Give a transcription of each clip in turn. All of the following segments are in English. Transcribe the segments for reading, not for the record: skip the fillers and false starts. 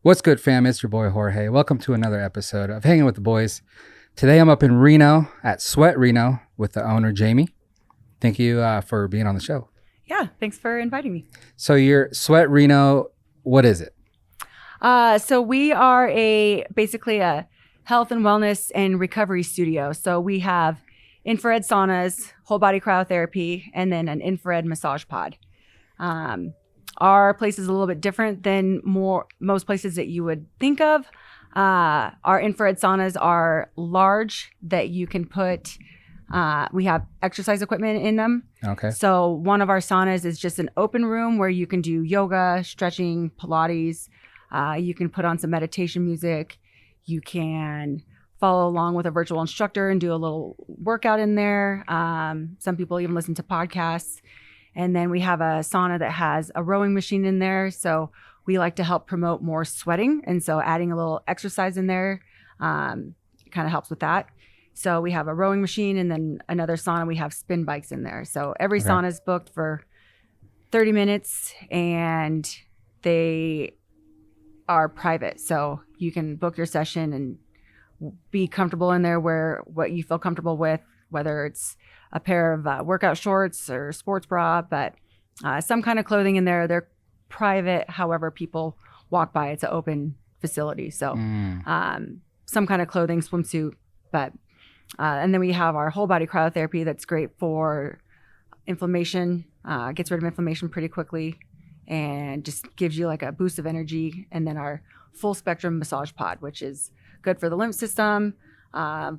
What's good, fam? It's your boy Jorge. Welcome to another episode of Hanging with the Boys. Today I'm up in Reno at Sweat Reno with the owner, Jamie. Thank you for being on the show. Yeah, thanks for inviting me. So your Sweat Reno, what is it? So we are basically a health and wellness and recovery studio. So we have infrared saunas, whole body cryotherapy, and then an infrared massage pod. Our place is a little bit different than most places that you would think of. Our infrared saunas are large that you can put, we have exercise equipment in them. Okay. So one of our saunas is just an open room where you can do yoga, stretching, Pilates. You can put on some meditation music. You can follow along with a virtual instructor and do a little workout in there. Some people even listen to podcasts. And then we have a sauna that has a rowing machine in there. So we like to help promote more sweating. And so adding a little exercise in there kind of helps with that. So we have a rowing machine, and then another sauna, we have spin bikes in there. So every sauna is booked for 30 minutes and they are private. So you can book your session and be comfortable in there where what you feel comfortable with, whether it's a pair of workout shorts or sports bra, but some kind of clothing in there. They're private. However, people walk by. It's an open facility. So some kind of clothing, swimsuit, but and then we have our whole body cryotherapy that's great for inflammation, gets rid of inflammation pretty quickly and just gives you like a boost of energy. And then our full spectrum massage pod, which is good for the lymph system.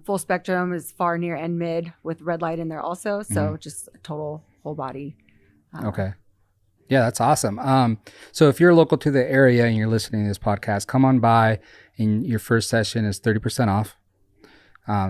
Full spectrum is far, near, and mid with red light in there also. So just a total whole body. Okay. Yeah, that's awesome. So if you're local to the area and you're listening to this podcast, come on by, and your first session is 30% off.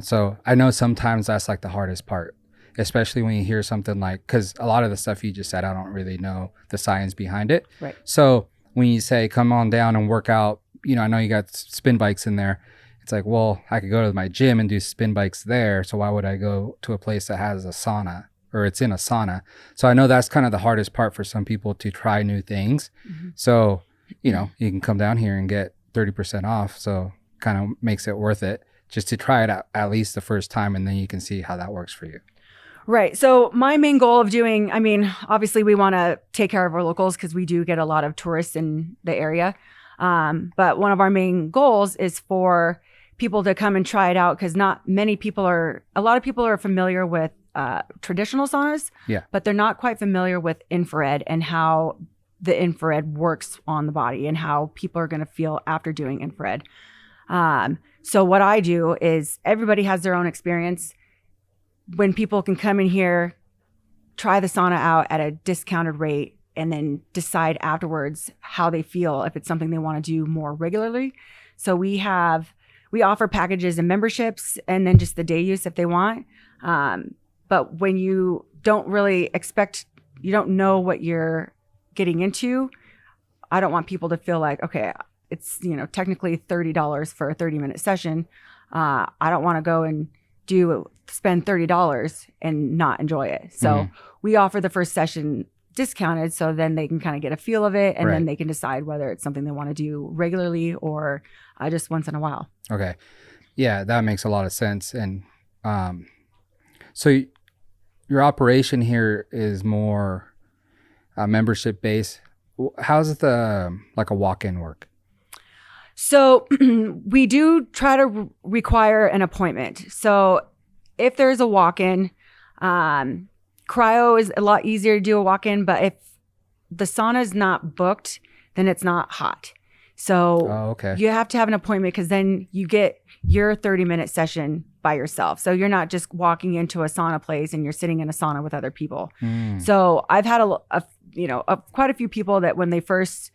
So I know sometimes that's like the hardest part, especially when you hear something like, because a lot of the stuff you just said, I don't really know the science behind it. Right. So when you say, come on down and work out, I know you got spin bikes in there. It's like, well, I could go to my gym and do spin bikes there. So why would I go to a place that has a sauna or it's in a sauna? So I know that's kind of the hardest part for some people to try new things. Mm-hmm. So, you can come down here and get 30% off. So kind of makes it worth it just to try it out at least the first time. And then you can see how that works for you. Right. So my main goal of obviously we want to take care of our locals because we do get a lot of tourists in the area. But one of our main goals is for people to come and try it out, because a lot of people are familiar with traditional saunas, but they're not quite familiar with infrared and how the infrared works on the body and how people are going to feel after doing infrared. So what I do is everybody has their own experience. When people can come in here, try the sauna out at a discounted rate, and then decide afterwards how they feel, if it's something they want to do more regularly. So we offer packages and memberships, and then just the day use if they want. But when you don't really you don't know what you're getting into, I don't want people to feel like, okay, it's, technically $30 for a 30-minute session. I don't want to go and spend $30 and not enjoy it. So we offer the first session discounted, so then they can kind of get a feel of it, and then they can decide whether it's something they want to do regularly or just once in a while. Okay. Yeah, that makes a lot of sense. And so your operation here is more membership based. How's the like a walk-in work? So we do try to require an appointment. So if there's a walk-in, cryo is a lot easier to do a walk-in, but if the sauna is not booked, then it's not hot. So you have to have an appointment, because then you get your 30-minute session by yourself. So you're not just walking into a sauna place and you're sitting in a sauna with other people. So I've had quite a few people that when they first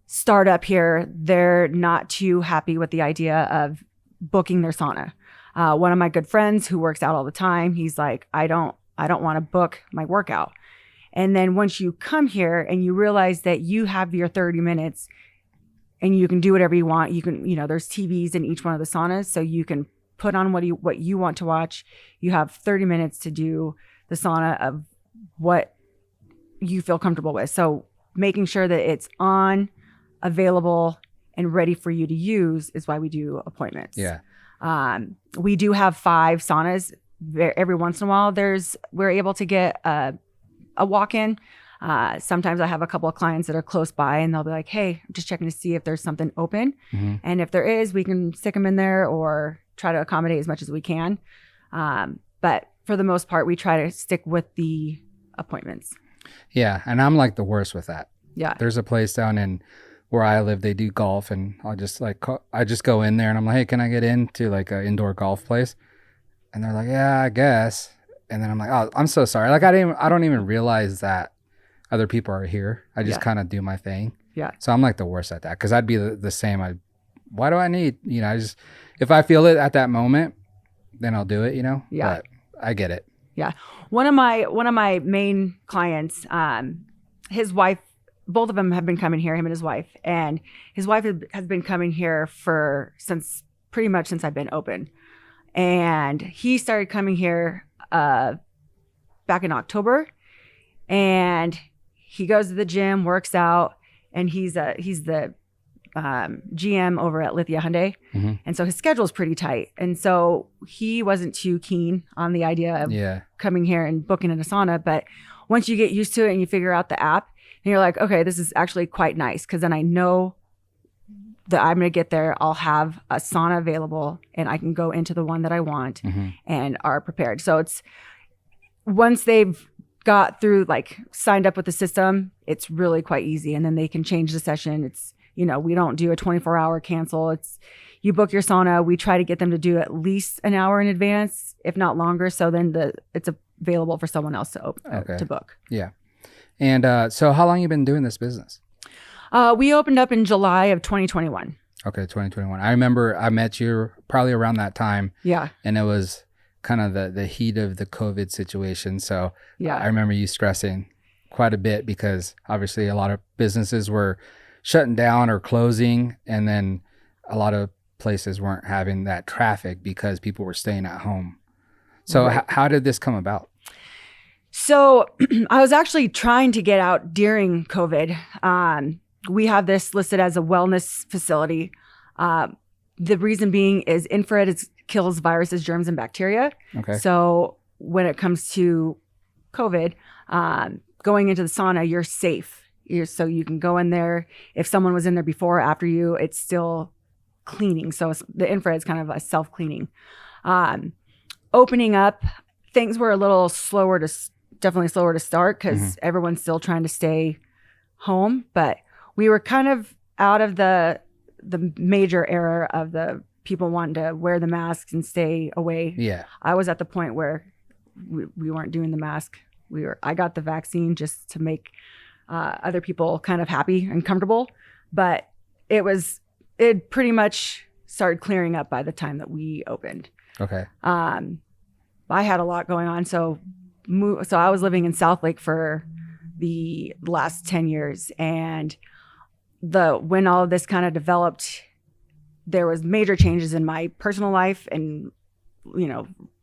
start up here, they're not too happy with the idea of booking their sauna. One of my good friends who works out all the time, he's like, I don't want to book my workout. And then once you come here and you realize that you have your 30 minutes and you can do whatever you want, you can, there's TVs in each one of the saunas, so you can put on what you want to watch. You have 30 minutes to do the sauna of what you feel comfortable with. So making sure that it's on, available, and ready for you to use is why we do appointments. Yeah. We do have 5 saunas. Every once in a while, we're able to get a walk-in. Sometimes I have a couple of clients that are close by and they'll be like, hey, I'm just checking to see if there's something open. Mm-hmm. And if there is, we can stick them in there or try to accommodate as much as we can. But for the most part, we try to stick with the appointments. Yeah. And I'm like the worst with that. Yeah. There's a place down in where I live, they do golf, and I just go in there and I'm like, hey, can I get into like an indoor golf place? And they're like, yeah, I guess. And then I'm like, oh, I'm so sorry. Like I don't even realize that other people are here. I just kind of do my thing. Yeah. So I'm like the worst at that, because I'd be the same. Why do I need, if I feel it at that moment, then I'll do it, Yeah. But I get it. Yeah. One of my main clients, his wife, both of them have been coming here, him and his wife. And his wife has been coming here pretty much since I've been open. And he started coming here back in October. And he goes to the gym, works out, and he's the GM over at Lithia Hyundai. Mm-hmm. And so his schedule is pretty tight. And so he wasn't too keen on the idea of coming here and booking in a sauna. But once you get used to it and you figure out the app, and you're like, okay, this is actually quite nice, because then I know that I'm going to get there. I'll have a sauna available and I can go into the one that I want and are prepared. So it's once they've got through, like signed up with the system, it's really quite easy. And then they can change the session. It's, we don't do a 24-hour cancel. It's you book your sauna. We try to get them to do at least an hour in advance, if not longer. So then it's available for someone else to book. Yeah. And so how long you been doing this business? We opened up in July of 2021. Okay, 2021. I remember I met you probably around that time. Yeah. And it was kind of the heat of the COVID situation. So yeah, I remember you stressing quite a bit, because obviously a lot of businesses were shutting down or closing. And then a lot of places weren't having that traffic because people were staying at home. So how did this come about? So I was actually trying to get out during COVID. We have this listed as a wellness facility. The reason being is infrared kills viruses, germs, and bacteria. Okay. So when it comes to COVID, going into the sauna, you're safe. So you can go in there. If someone was in there before or after you, it's still cleaning. So the infrared is kind of a self-cleaning. Opening up, things were a little definitely slower to start, because everyone's still trying to stay home. But we were kind of out of the major era of the people wanting to wear the masks and stay away. Yeah. I was at the point where we weren't doing the mask. I got the vaccine just to make other people kind of happy and comfortable. But it pretty much started clearing up by the time that we opened. Okay. I had a lot going on. So I was living in South Lake for the last 10 years. And when all of this kind of developed, there was major changes in my personal life and,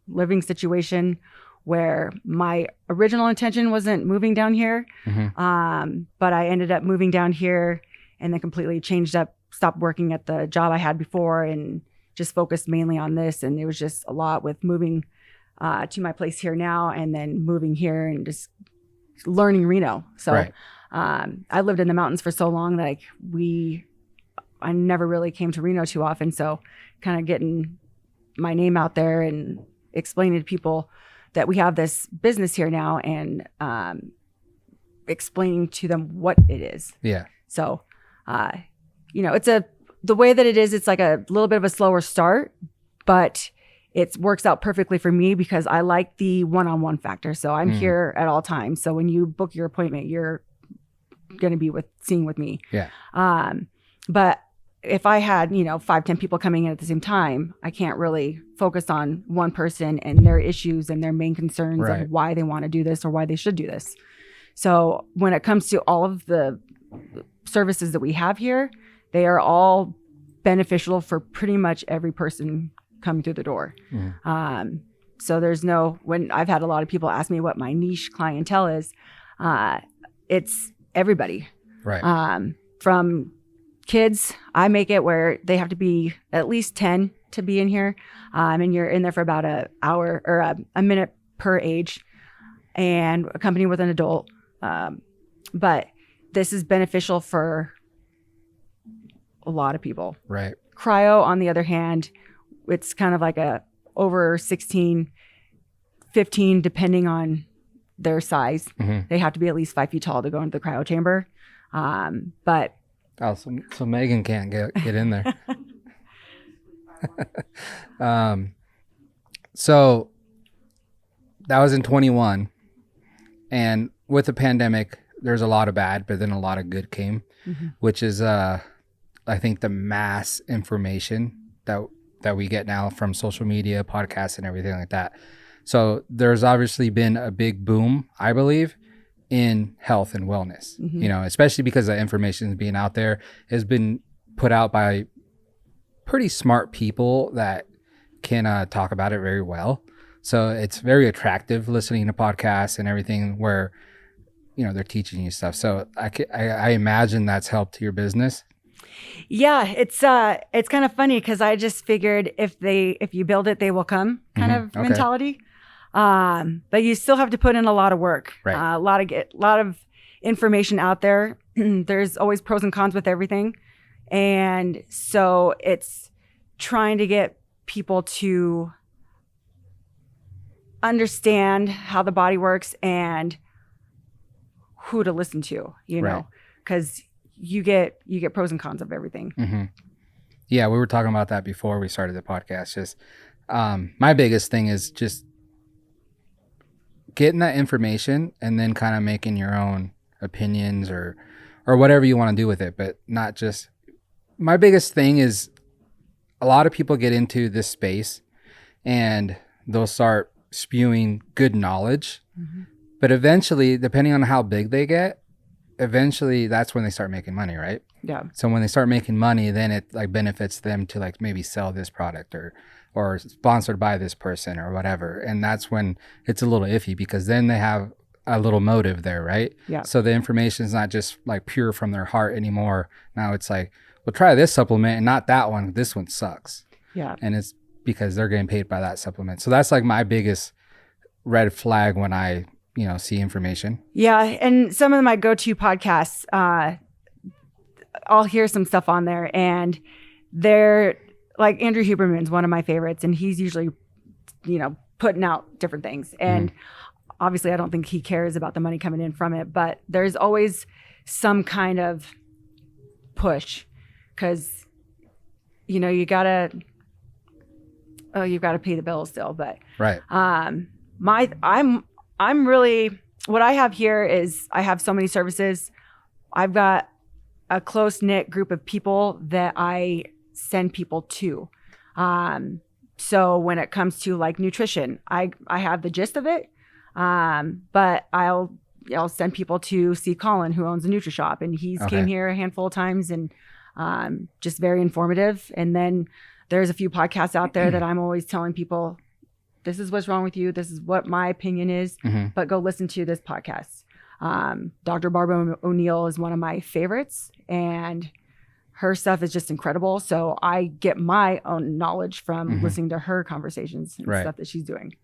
living situation, where my original intention wasn't moving down here. But I ended up moving down here and then completely changed up, stopped working at the job I had before and just focused mainly on this. And it was just a lot with moving to my place here now, and then moving here and just learning Reno. So I lived in the mountains for so long that I never really came to Reno too often. So kind of getting my name out there and explaining to people that we have this business here now, and explaining to them what it is. Yeah. So, the way that it is, it's like a little bit of a slower start, but it works out perfectly for me because I like the one-on-one factor. So I'm here at all times. So when you book your appointment, you're going to be seeing with me. Yeah. But if I had, 5-10 people coming in at the same time, I can't really focus on one person and their issues and their main concerns and why they want to do this or why they should do this. So when it comes to all of the services that we have here, they are all beneficial for pretty much every person coming through the door. So when I've had a lot of people ask me what my niche clientele is, it's everybody. Right. From Kids, I make it where they have to be at least 10 to be in here. And you're in there for about an hour or a minute per age, and accompanied with an adult. But this is beneficial for a lot of people. Right. Cryo, on the other hand, it's kind of like a over 16, 15, depending on their size. Mm-hmm. They have to be at least 5 feet tall to go into the cryo chamber. But oh, so Megan can't get in there. So that was in 21, and with the pandemic, there's a lot of bad, but then a lot of good came, which is I think the mass information that we get now from social media, podcasts, and everything like that. So there's obviously been a big boom, I believe, in health and wellness, you know, especially because the information being out there has been put out by pretty smart people that can talk about it very well. So it's very attractive listening to podcasts and everything where, you know, they're teaching you stuff. So I imagine that's helped your business. Yeah, it's kind of funny because I just figured if you build it, they will come kind of mentality. But you still have to put in a lot of work, right. A lot of information out there. There's always pros and cons with everything. And so it's trying to get people to understand how the body works and who to listen to, you know, because you get pros and cons of everything. Mm-hmm. Yeah, we were talking about that before we started the podcast. Just my biggest thing is just getting that information and then kind of making your own opinions or whatever you want to do with it, but not just. My biggest thing is a lot of people get into this space and they'll start spewing good knowledge, but eventually, depending on how big they get, eventually that's when they start making money, right? Yeah. So when they start making money, then it like benefits them to like maybe sell this product or sponsored by this person or whatever. And that's when it's a little iffy because then they have a little motive there, right? Yeah. So the information is not just like pure from their heart anymore. Now it's like, well, try this supplement and not that one. This one sucks. Yeah. And it's because they're getting paid by that supplement. So that's like my biggest red flag when I, you know, see information. Yeah. And some of my go-to podcasts, I'll hear some stuff on there and they're like Andrew Huberman's one of my favorites. And he's usually, you know, putting out different things. And obviously I don't think he cares about the money coming in from it, but there's always some kind of push because, you know, you've got to pay the bills still. But right. I'm really, what I have here is I have so many services. I've got a close knit group of people that I send people to. So when it comes to like nutrition, I have the gist of it. But I'll send people to see Colin, who owns a NutriShop, and he's came here a handful of times and just very informative. And then there's a few podcasts out there that I'm always telling people, this is what's wrong with you. This is what my opinion is, but go listen to this podcast. Dr. Barbara O'Neill is one of my favorites and her stuff is just incredible. So I get my own knowledge from listening to her conversations and stuff that she's doing.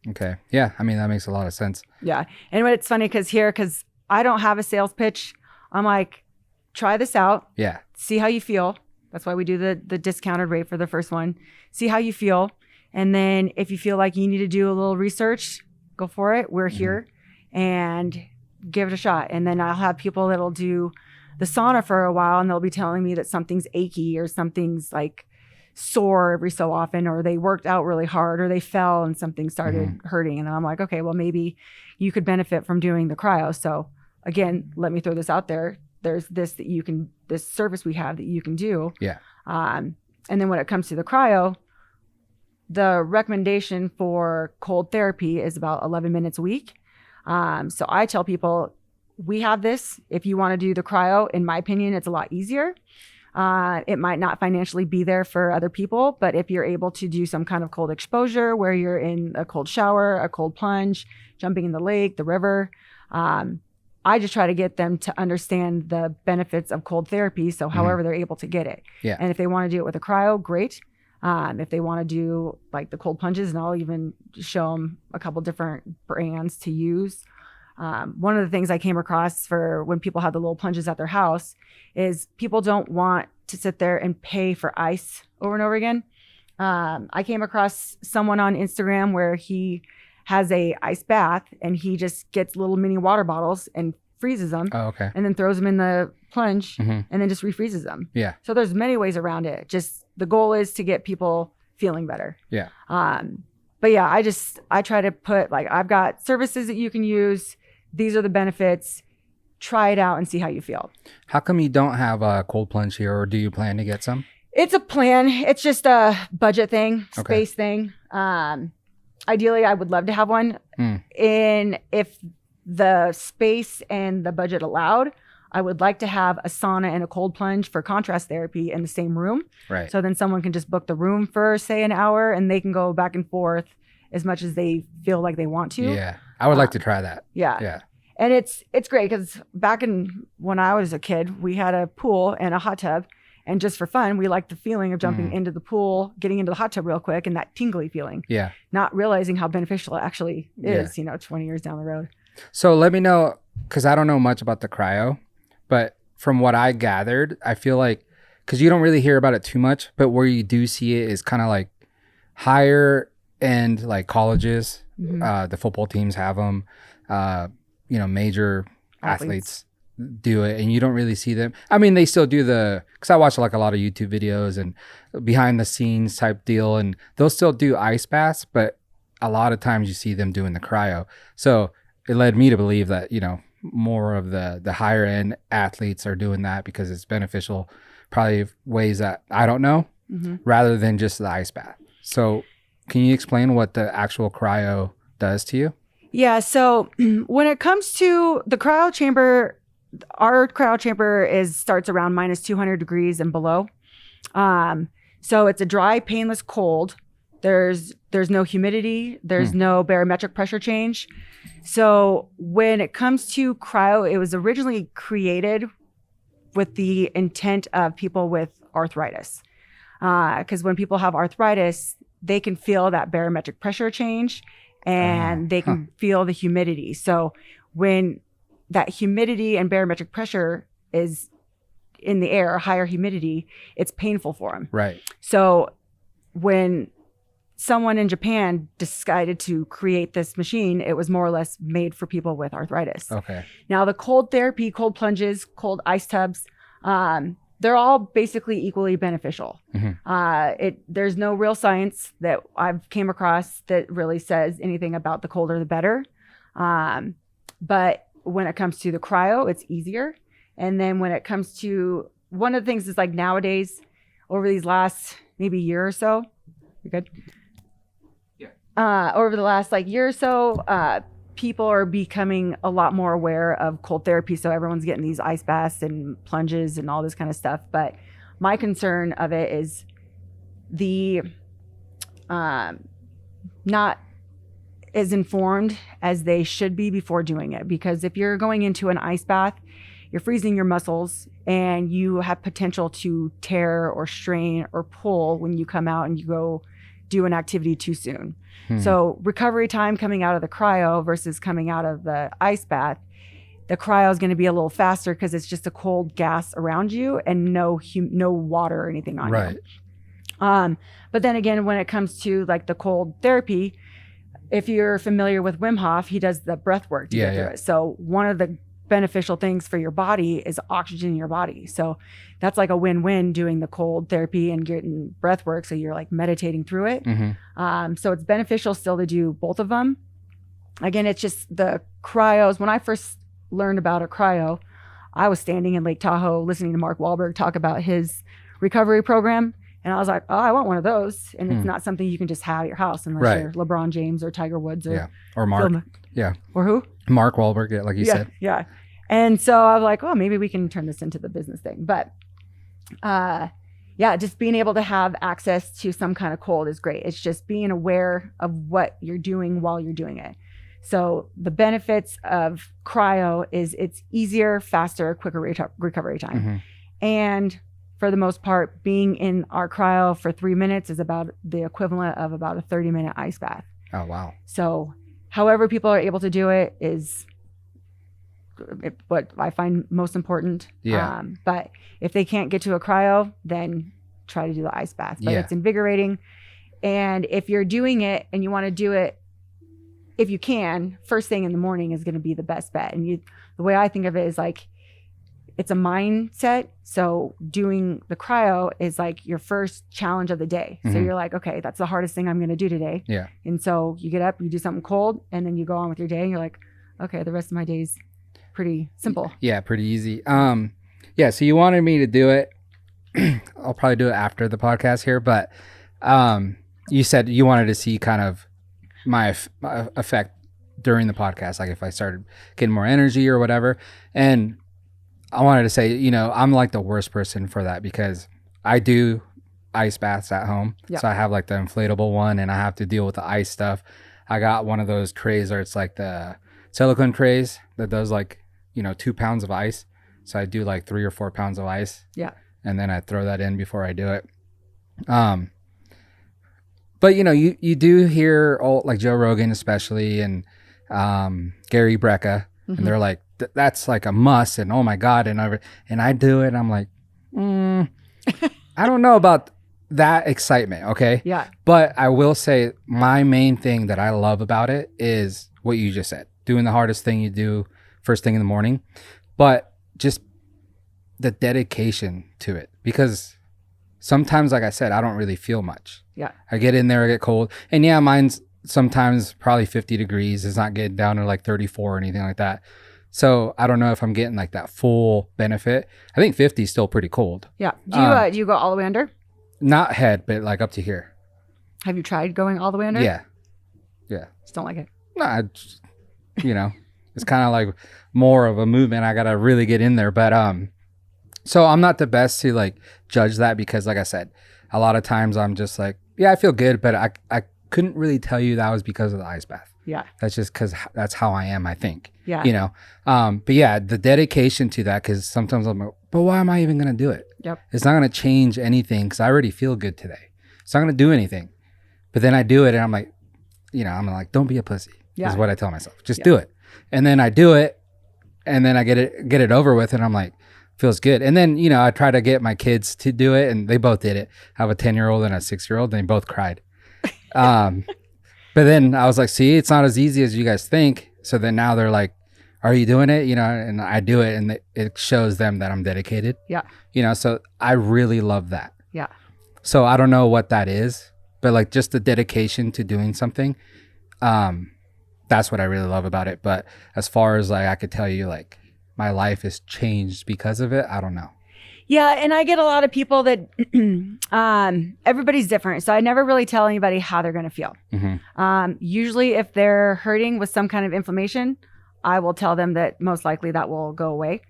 Okay. Yeah. I mean, that makes a lot of sense. Yeah. And it's funny because I don't have a sales pitch. I'm like, try this out. Yeah. See how you feel. That's why we do the discounted rate for the first one. See how you feel. And then if you feel like you need to do a little research, go for it. We're here and give it a shot. And then I'll have people that'll do the sauna for a while and they'll be telling me that something's achy or something's like sore every so often, or they worked out really hard or they fell and something started hurting. And I'm like, okay, well, maybe you could benefit from doing the cryo. So again, let me throw this out there. There's this service we have that you can do. Yeah. And then when it comes to the cryo, the recommendation for cold therapy is about 11 minutes a week. So I tell people, we have this. If you want to do the cryo, in my opinion, it's a lot easier. It might not financially be there for other people, but if you're able to do some kind of cold exposure where you're in a cold shower, a cold plunge, jumping in the lake, the river, I just try to get them to understand the benefits of cold therapy. So however they're able to get it. Yeah. And if they want to do it with a cryo, great. If they want to do like the cold plunges, and I'll even show them a couple different brands to use. One of the things I came across for when people have the little plunges at their house is people don't want to sit there and pay for ice over and over again. I came across someone on Instagram where he has a ice bath and he just gets little mini water bottles and freezes them. Oh, okay. And then throws them in the plunge and then just refreezes them. Yeah. So there's many ways around it. Just the goal is to get people feeling better. Yeah. But yeah, I try to put like, I've got services that you can use. These are the benefits. Try it out and see how you feel. How come you don't have a cold plunge here, or do you plan to get some? It's a plan. It's just a budget thing, space thing. Ideally, I would love to have one. And if the space and the budget allowed, I would like to have a sauna and a cold plunge for contrast therapy in the same room. Right. So then someone can just book the room for, say, an hour, and they can go back and forth as much as they feel like they want to. Yeah. I would like to try that. Yeah. Yeah. And it's great because back when I was a kid, we had a pool and a hot tub. And just for fun, we liked the feeling of jumping into the pool, getting into the hot tub real quick, and that tingly feeling. Yeah. Not realizing how beneficial it actually is, 20 years down the road. So let me know, because I don't know much about the cryo, but from what I gathered, I feel like, because you don't really hear about it too much, but where you do see it is kind of like higher end, like colleges. The football teams have them. Major athletes do it, and you don't really see them. I mean, they still do because I watch like a lot of YouTube videos and behind the scenes type deal, and they'll still do ice baths, but a lot of times you see them doing the cryo. So it led me to believe that, more of the higher end athletes are doing that because it's beneficial, probably ways that I don't know, rather than just the ice bath. So can you explain what the actual cryo does to you? Yeah. So when it comes to the cryo chamber, our cryo chamber starts around minus 200 degrees and below. So it's a dry, painless cold. There's no humidity. There's no barometric pressure change. So when it comes to cryo, it was originally created with the intent of people with arthritis. Because when people have arthritis, they can feel that barometric pressure change and they can feel the humidity. So when that humidity and barometric pressure is in the air, higher humidity, it's painful for them. Right. So when someone in Japan decided to create this machine, it was more or less made for people with arthritis. Okay. Now the cold therapy, cold plunges, cold ice tubs, they're all basically equally beneficial. There's no real science that I've came across that really says anything about the colder the better. But when it comes to the cryo, it's easier. And then when it comes to, one of the things is like nowadays, over these last maybe year or so, you're good? Yeah. Over the last year or so, people are becoming a lot more aware of cold therapy. So everyone's getting these ice baths and plunges and all this kind of stuff. But my concern of it is the not as informed as they should be before doing it. Because if you're going into an ice bath, you're freezing your muscles and you have potential to tear or strain or pull when you come out and you go do an activity too soon. So recovery time coming out of the cryo versus coming out of the ice bath, the cryo is going to be a little faster because it's just a cold gas around you and no water or anything on you. But then again, when it comes to like the cold therapy, if you're familiar with Wim Hof, he does the breath work to get through it. So one of the beneficial things for your body is oxygen in your body. So that's like a win-win doing the cold therapy and getting breath work. So you're like meditating through it. So it's beneficial still to do both of them. Again, it's just the cryos. When I first learned about a cryo, I was standing in Lake Tahoe listening to Mark Wahlberg talk about his recovery program. And I was like, oh, I want one of those. And it's not something you can just have at your house unless you're LeBron James or Tiger Woods or Mark. Or who? Mark Wahlberg, like you said. Yeah. And so I was like, oh, maybe we can turn this into the business thing. But just being able to have access to some kind of cold is great. It's just being aware of what you're doing while you're doing it. So the benefits of cryo is it's easier, faster, quicker recovery time. And for the most part, being in our cryo for 3 minutes is about the equivalent of about a 30-minute ice bath. Oh, wow. So however people are able to do it is what I find most important. Yeah. But if they can't get to a cryo, then try to do the ice bath. But it's invigorating. And if you're doing it and you want to do it, if you can, first thing in the morning is going to be the best bet. And the way I think of it is like, it's a mindset. So doing the cryo is like your first challenge of the day. So you're like, okay, that's the hardest thing I'm going to do today. Yeah. And so you get up, you do something cold, and then you go on with your day and you're like, okay, the rest of my day's pretty simple. Yeah, pretty easy. Yeah, so you wanted me to do it. I'll probably do it after the podcast here, but you said you wanted to see kind of my effect during the podcast, like if I started getting more energy or whatever. And I wanted to say, I'm like the worst person for that because I do ice baths at home. So I have like the inflatable one and I have to deal with the ice stuff. I got one of those trays where it's like the silicone trays that does like, 2 pounds of ice. So I do like 3 or 4 pounds of ice. Yeah. And then I throw that in before I do it. But you do hear all like Joe Rogan especially and Gary Brecka, and they're like, that's like a must, and oh my God, and I do it, and I'm like, I don't know about that excitement, okay? Yeah. But I will say my main thing that I love about it is what you just said, doing the hardest thing you do first thing in the morning, but just the dedication to it, because sometimes, like I said, I don't really feel much. Yeah. I get in there, I get cold, and yeah, mine's sometimes probably 50 degrees. It's not getting down to like 34 or anything like that. So I don't know if I'm getting like that full benefit. I think 50 is still pretty cold. Yeah. Do you go all the way under? Not head, but like up to here. Have you tried going all the way under? Yeah. Just don't like it. Nah, it's kind of like more of a movement. I got to really get in there. But so I'm not the best to like judge that because like I said, a lot of times I'm just like, yeah, I feel good, but I couldn't really tell you that was because of the ice bath. Yeah. That's just because that's how I am, I think. Yeah. But yeah, the dedication to that, because sometimes I'm like, but why am I even going to do it? Yep. It's not going to change anything because I already feel good today. It's not going to do anything. But then I do it and I'm like, don't be a pussy. Yeah. Is what I tell myself. Just do it. And then I do it and then I get it over with and I'm like, feels good. And then, I try to get my kids to do it and they both did it. I have a 10-year-old and a 6-year-old and they both cried. But then I was like, see, it's not as easy as you guys think. So then now they're like, are you doing it? And I do it and it shows them that I'm dedicated. Yeah. So I really love that. Yeah. So I don't know what that is, but like just the dedication to doing something. That's what I really love about it. But as far as like, I could tell you like my life has changed because of it. I don't know. Yeah, and I get a lot of people that everybody's different. So I never really tell anybody how they're going to feel. Usually if they're hurting with some kind of inflammation, I will tell them that most likely that will go away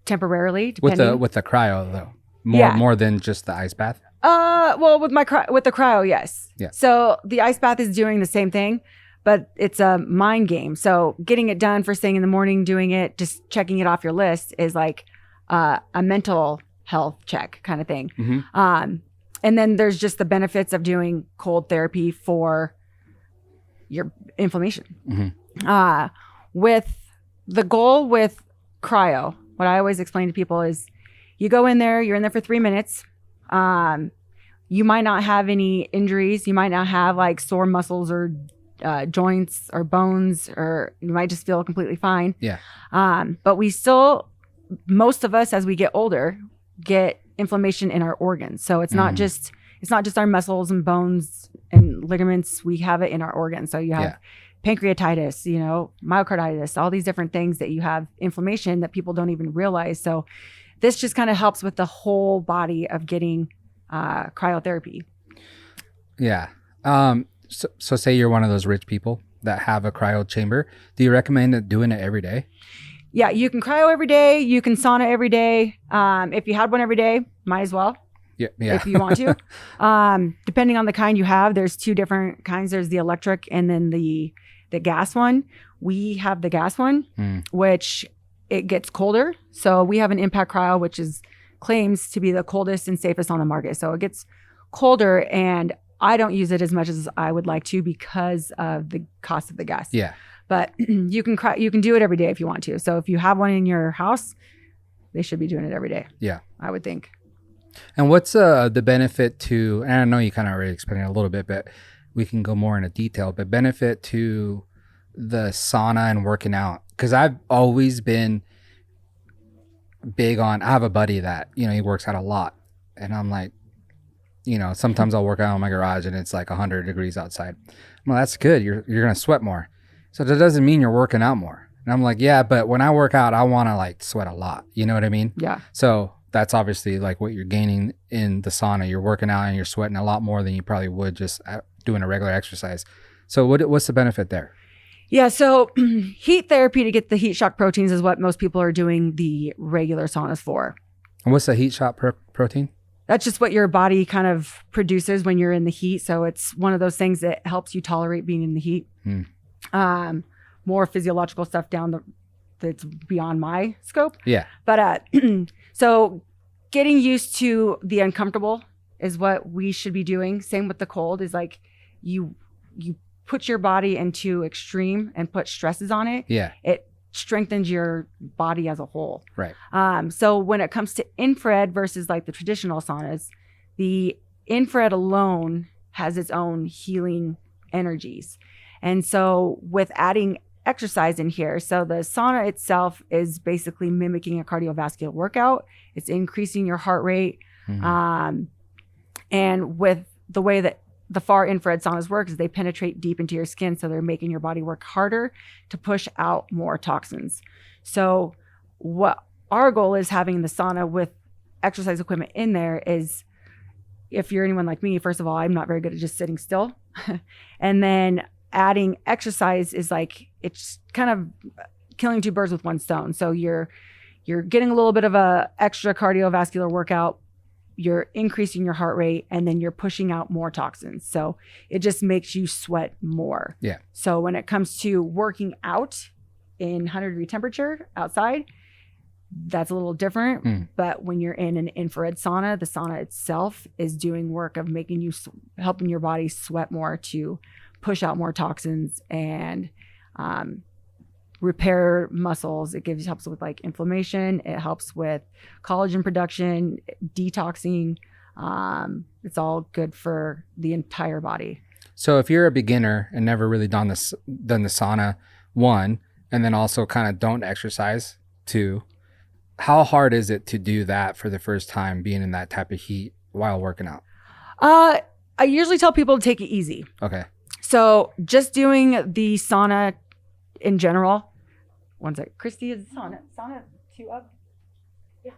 temporarily. Depending. With the cryo though, more than just the ice bath. Well, with the cryo, yes. Yeah. So the ice bath is doing the same thing, but it's a mind game. So getting it done first thing in the morning, doing it, just checking it off your list is like a mental health check kind of thing. And then there's just the benefits of doing cold therapy for your inflammation. With the goal with cryo, what I always explain to people is you go in there, you're in there for 3 minutes. You might not have any injuries. You might not have like sore muscles or joints or bones, or you might just feel completely fine. Yeah. But most of us as we get older get inflammation in our organs. So it's not just our muscles and bones and ligaments. We have it in our organs. So you have pancreatitis, myocarditis, all these different things that you have inflammation that people don't even realize. So this just kind of helps with the whole body of getting cryotherapy. Yeah. So say you're one of those rich people that have a cryo chamber. Do you recommend doing it every day? Yeah, you can cryo every day. You can sauna every day. If you had one every day, might as well. Yeah. If you want to. Depending on the kind you have, there's 2 different kinds. There's the electric and then the the gas one. We have the gas one, which it gets colder. So we have an Impact Cryo, which claims to be the coldest and safest on the market. So it gets colder, and I don't use it as much as I would like to because of the cost of the gas. Yeah. But you can do it every day if you want to. So if you have one in your house, they should be doing it every day. Yeah. I would think. And what's the benefit to, and I know you kind of already explained it a little bit, but we can go more into detail, but benefit to the sauna and working out? Because I've always been big on, I have a buddy that, he works out a lot. And I'm like, sometimes I'll work out in my garage and it's like 100 degrees outside. Well, that's good. You're going to sweat more. So that doesn't mean you're working out more. And I'm like, yeah, but when I work out, I want to like sweat a lot. You know what I mean? Yeah. So that's obviously like what you're gaining in the sauna. You're working out and you're sweating a lot more than you probably would just doing a regular exercise. So what's the benefit there? Yeah. So heat therapy to get the heat shock proteins is what most people are doing the regular saunas for. And what's the heat shock protein? That's just what your body kind of produces when you're in the heat. So it's one of those things that helps you tolerate being in the heat. More physiological stuff that's beyond my scope. Yeah. But so getting used to the uncomfortable is what we should be doing. Same with the cold is like you put your body into extreme and put stresses on it. Yeah. It strengthens your body as a whole. Right. So when it comes to infrared versus like the traditional saunas, the infrared alone has its own healing energies. And so with adding exercise in here, so the sauna itself is basically mimicking a cardiovascular workout. It's increasing your heart rate. And with the way that the far infrared saunas work is they penetrate deep into your skin. So they're making your body work harder to push out more toxins. So what our goal is having the sauna with exercise equipment in there is, if you're anyone like me, first of all, I'm not very good at just sitting still. And then adding exercise is like, it's kind of killing two birds with one stone. So you're getting a little bit of a extra cardiovascular workout, you're increasing your heart rate, and then you're pushing out more toxins. So it just makes you sweat more. Yeah. So when it comes to working out in 100-degree temperature outside, that's a little different. But when you're in an infrared sauna, the sauna itself is doing work of helping your body sweat more to push out more toxins and repair muscles. It helps with like inflammation. It helps with collagen production, detoxing. It's all good for the entire body. So if you're a beginner and never really done the sauna, 1, and then also kind of don't exercise, 2, how hard is it to do that for the first time, being in that type of heat while working out? I usually tell people to take it easy. Okay. So just doing the sauna in general. One sec. Christy, is the sauna 2 up? Yeah,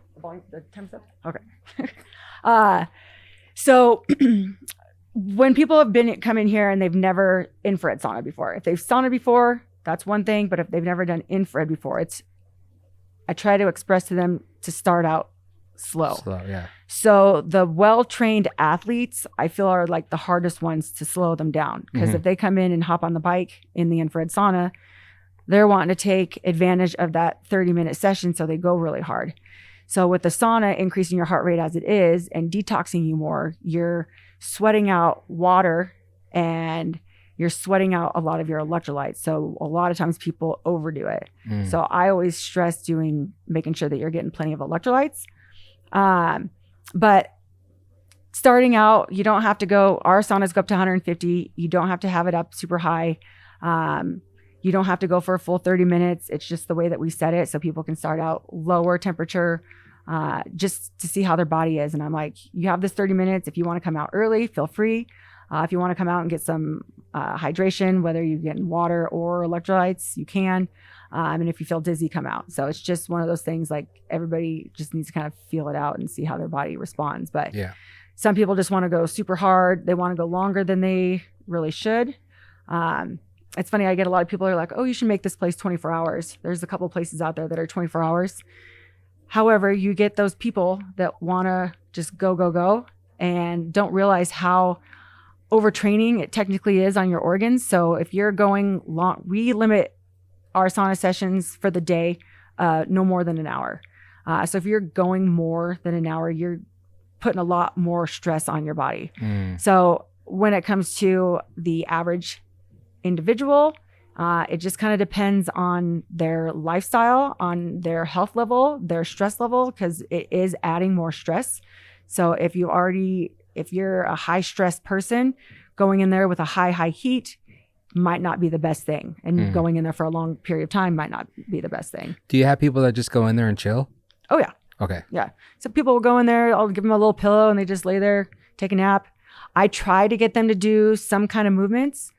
the temps up. Okay. So when people have come in here and they've never infrared sauna before, if they've sauna before, that's one thing. But if they've never done infrared before, I try to express to them to start out slow. Yeah. So the well-trained athletes, I feel, are like the hardest ones to slow them down. Because if they come in and hop on the bike in the infrared sauna, they're wanting to take advantage of that 30-minute session. So they go really hard. So with the sauna increasing your heart rate as it is and detoxing you more, you're sweating out water and you're sweating out a lot of your electrolytes. So a lot of times people overdo it. So I always stress making sure that you're getting plenty of electrolytes. But starting out, you don't have to go, our saunas go up to 150. You don't have to have it up super high. You don't have to go for a full 30 minutes. It's just the way that we set it. So people can start out lower temperature, just to see how their body is. And I'm like, you have this 30 minutes. If you want to come out early, feel free. If you want to come out and get some hydration, whether you're getting water or electrolytes, you can. And if you feel dizzy, come out. So it's just one of those things, like everybody just needs to kind of feel it out and see how their body responds. But yeah, some people just want to go super hard. They want to go longer than they really should. It's funny. I get a lot of people who are like, oh, you should make this place 24 hours. There's a couple places out there that are 24 hours. However, you get those people that want to just go, and don't realize how overtraining it technically is on your organs. So if you're going long, we limit our sauna sessions for the day no more than an hour. So if you're going more than an hour, you're putting a lot more stress on your body. So when it comes to the average individual, it just kind of depends on their lifestyle, on their health level, their stress level, because it is adding more stress. So if you're a high stress person, going in there with a high heat might not be the best thing. And going in there for a long period of time might not be the best thing. Do you have people that just go in there and chill? Oh, yeah. Okay. Yeah. So people will go in there, I'll give them a little pillow and they just lay there, take a nap. I try to get them to do some kind of movements,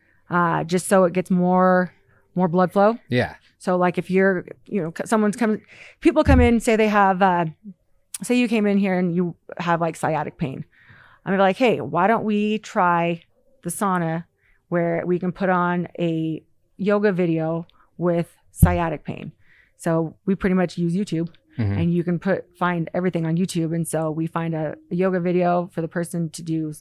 just so it gets more blood flow. Yeah. So like if you're, people come in, say they have, say you came in here and you have like sciatic pain. I'm like, hey, why don't we try the sauna where we can put on a yoga video with sciatic pain? So we pretty much use YouTube. And you can find everything on YouTube. And so we find a yoga video for the person to do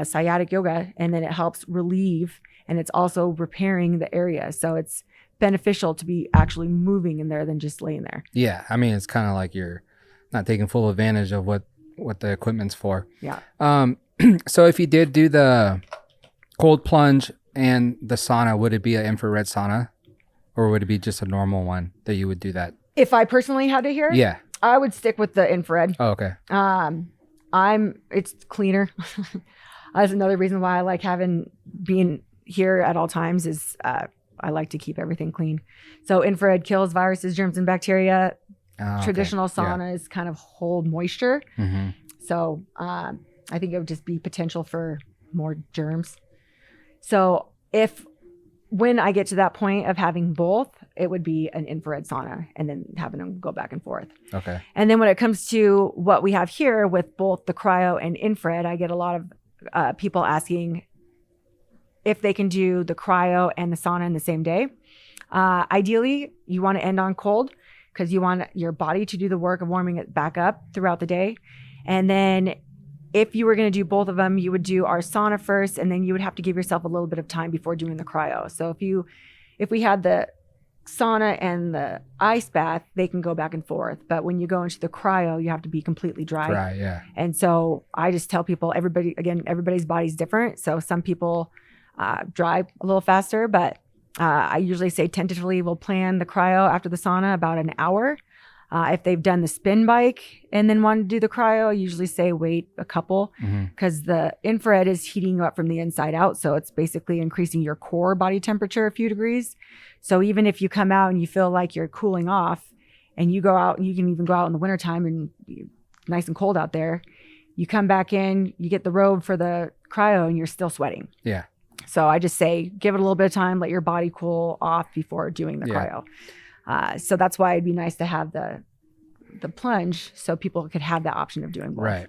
sciatic yoga, and then it helps relieve, and it's also repairing the area. So it's beneficial to be actually moving in there than just laying there. Yeah. I mean, it's kind of like you're not taking full advantage of what the equipment's for. Yeah. So if you did do the cold plunge and the sauna, would it be an infrared sauna, or would it be just a normal one that you would do that? If I personally had to hear, Yeah. I would stick with the infrared. Oh, okay. It's cleaner. That's another reason why I like being here at all times is I like to keep everything clean. So infrared kills viruses, germs, and bacteria. Traditional saunas kind of hold moisture. So I think it would just be potential for more germs. So when I get to that point of having both, it would be an infrared sauna and then having them go back and forth. Okay. And then when it comes to what we have here with both the cryo and infrared, I get a lot of people asking if they can do the cryo and the sauna in the same day. Ideally, you want to end on cold because you want your body to do the work of warming it back up throughout the day. And then if you were going to do both of them, you would do our sauna first, and then you would have to give yourself a little bit of time before doing the cryo. So if we had the sauna and the ice bath, they can go back and forth. But when you go into the cryo, you have to be completely dry. Dry, yeah. And so I just tell people, everybody's body's different. So some people dry a little faster, but I usually say tentatively we'll plan the cryo after the sauna about an hour. If they've done the spin bike and then want to do the cryo, I usually say wait a couple because the infrared is heating you up from the inside out. So it's basically increasing your core body temperature a few degrees. So even if you come out and you feel like you're cooling off and you go out, you can even go out in the wintertime and nice and cold out there, you come back in, you get the robe for the cryo and you're still sweating. Yeah. So I just say, give it a little bit of time, let your body cool off before doing the cryo. So that's why it'd be nice to have the plunge so people could have that option of doing both. Right.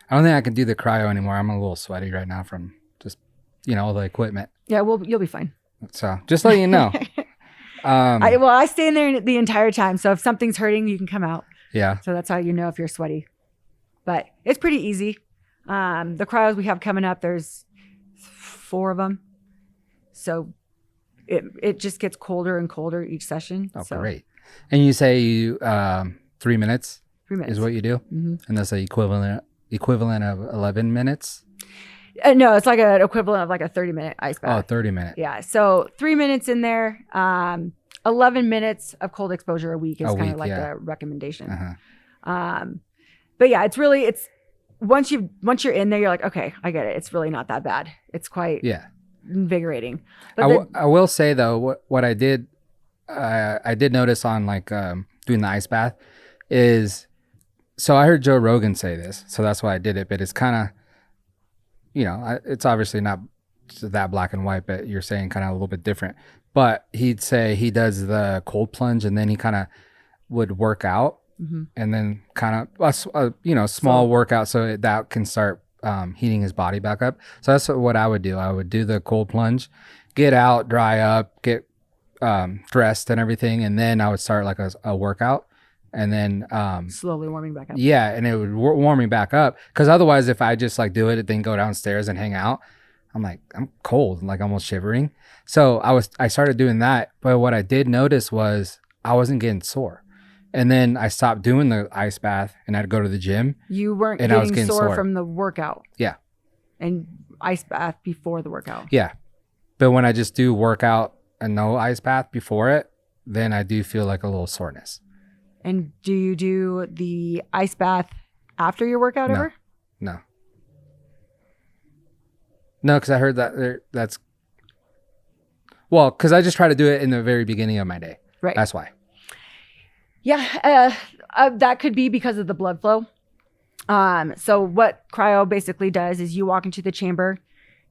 I don't think I can do the cryo anymore. I'm a little sweaty right now from just, all the equipment. Yeah, you'll be fine. So just let you know. I stay in there the entire time. So if something's hurting, you can come out. Yeah. So that's how you know if you're sweaty. But it's pretty easy. The cryos we have coming up, there's 4 of them. So it just gets colder and colder each session. Oh, so. Great. And you say you 3 minutes? 3 minutes. Is what you do? Mm-hmm. And that's the equivalent of 11 minutes? No, it's like an equivalent of like a 30-minute ice bath. Oh, 30 minutes. Yeah. So 3 minutes in there, 11 minutes of cold exposure a week is kind of like the recommendation. But yeah, it's once you're in there, you're like, okay, I get it. It's really not that bad. It's quite invigorating. But I will say though, what I did notice on like doing the ice bath is, so I heard Joe Rogan say this, so that's why I did it. But it's kind of, it's obviously not that black and white, but you're saying kind of a little bit different. But he'd say he does the cold plunge and then he kind of would work out and then kind of, small workout so that can start heating his body back up. So that's what I would do. I would do the cold plunge, get out, dry up, get dressed and everything. And then I would start like a workout. And then slowly warming back up. Yeah, and it would warm me back up. Because otherwise, if I just like do it and then go downstairs and hang out, I'm like, I'm cold, like almost shivering. So I started doing that. But what I did notice was I wasn't getting sore. And then I stopped doing the ice bath and I'd go to the gym. You weren't and I was getting getting sore from the workout. Yeah. And ice bath before the workout. Yeah. But when I just do workout and no ice bath before it, then I do feel like a little soreness. And do you do the ice bath after your workout No. ever? No. No, because I heard that that's... Well, because I just try to do it in the very beginning of my day. Right. That's why. Yeah. That could be because of the blood flow. So what cryo basically does is you walk into the chamber,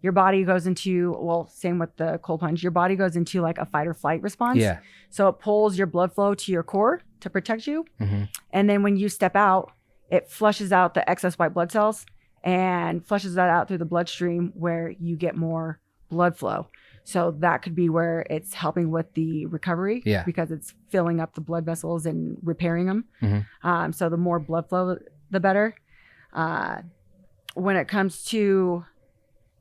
your body goes into, well, same with the cold plunge, your body goes into like a fight or flight response. Yeah. So it pulls your blood flow to your core to protect you. Mm-hmm. And then when you step out, it flushes out the excess white blood cells and flushes that out through the bloodstream where you get more blood flow. So that could be where it's helping with the recovery. Yeah. Because it's filling up the blood vessels and repairing them. Mm-hmm. So the more blood flow, the better. When it comes to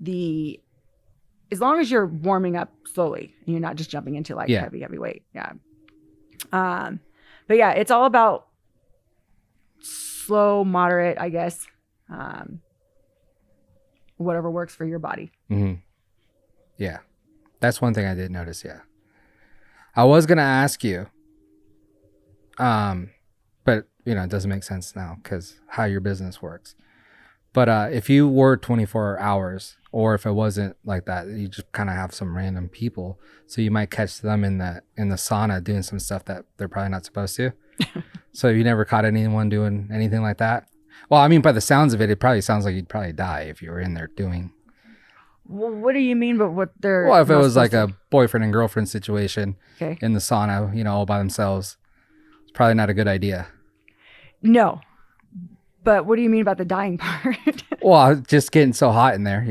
as long as you're warming up slowly and you're not just jumping into like heavy weight. Yeah. But yeah, it's all about slow, moderate, I guess. Whatever works for your body. Mm-hmm. Yeah. That's one thing I did notice. Yeah. I was going to ask you, but it doesn't make sense now because how your business works. But if you were 24 hours, or if it wasn't like that, you just kind of have some random people, so you might catch them in the sauna doing some stuff that they're probably not supposed to. So you never caught anyone doing anything like that? Well, I mean, by the sounds of it, it probably sounds like you'd probably die if you were in there doing. Well, what do you mean? But what they're well, if it was like a boyfriend and girlfriend situation in the sauna, all by themselves, it's probably not a good idea. No. But what do you mean about the dying part? Well, just getting so hot in there,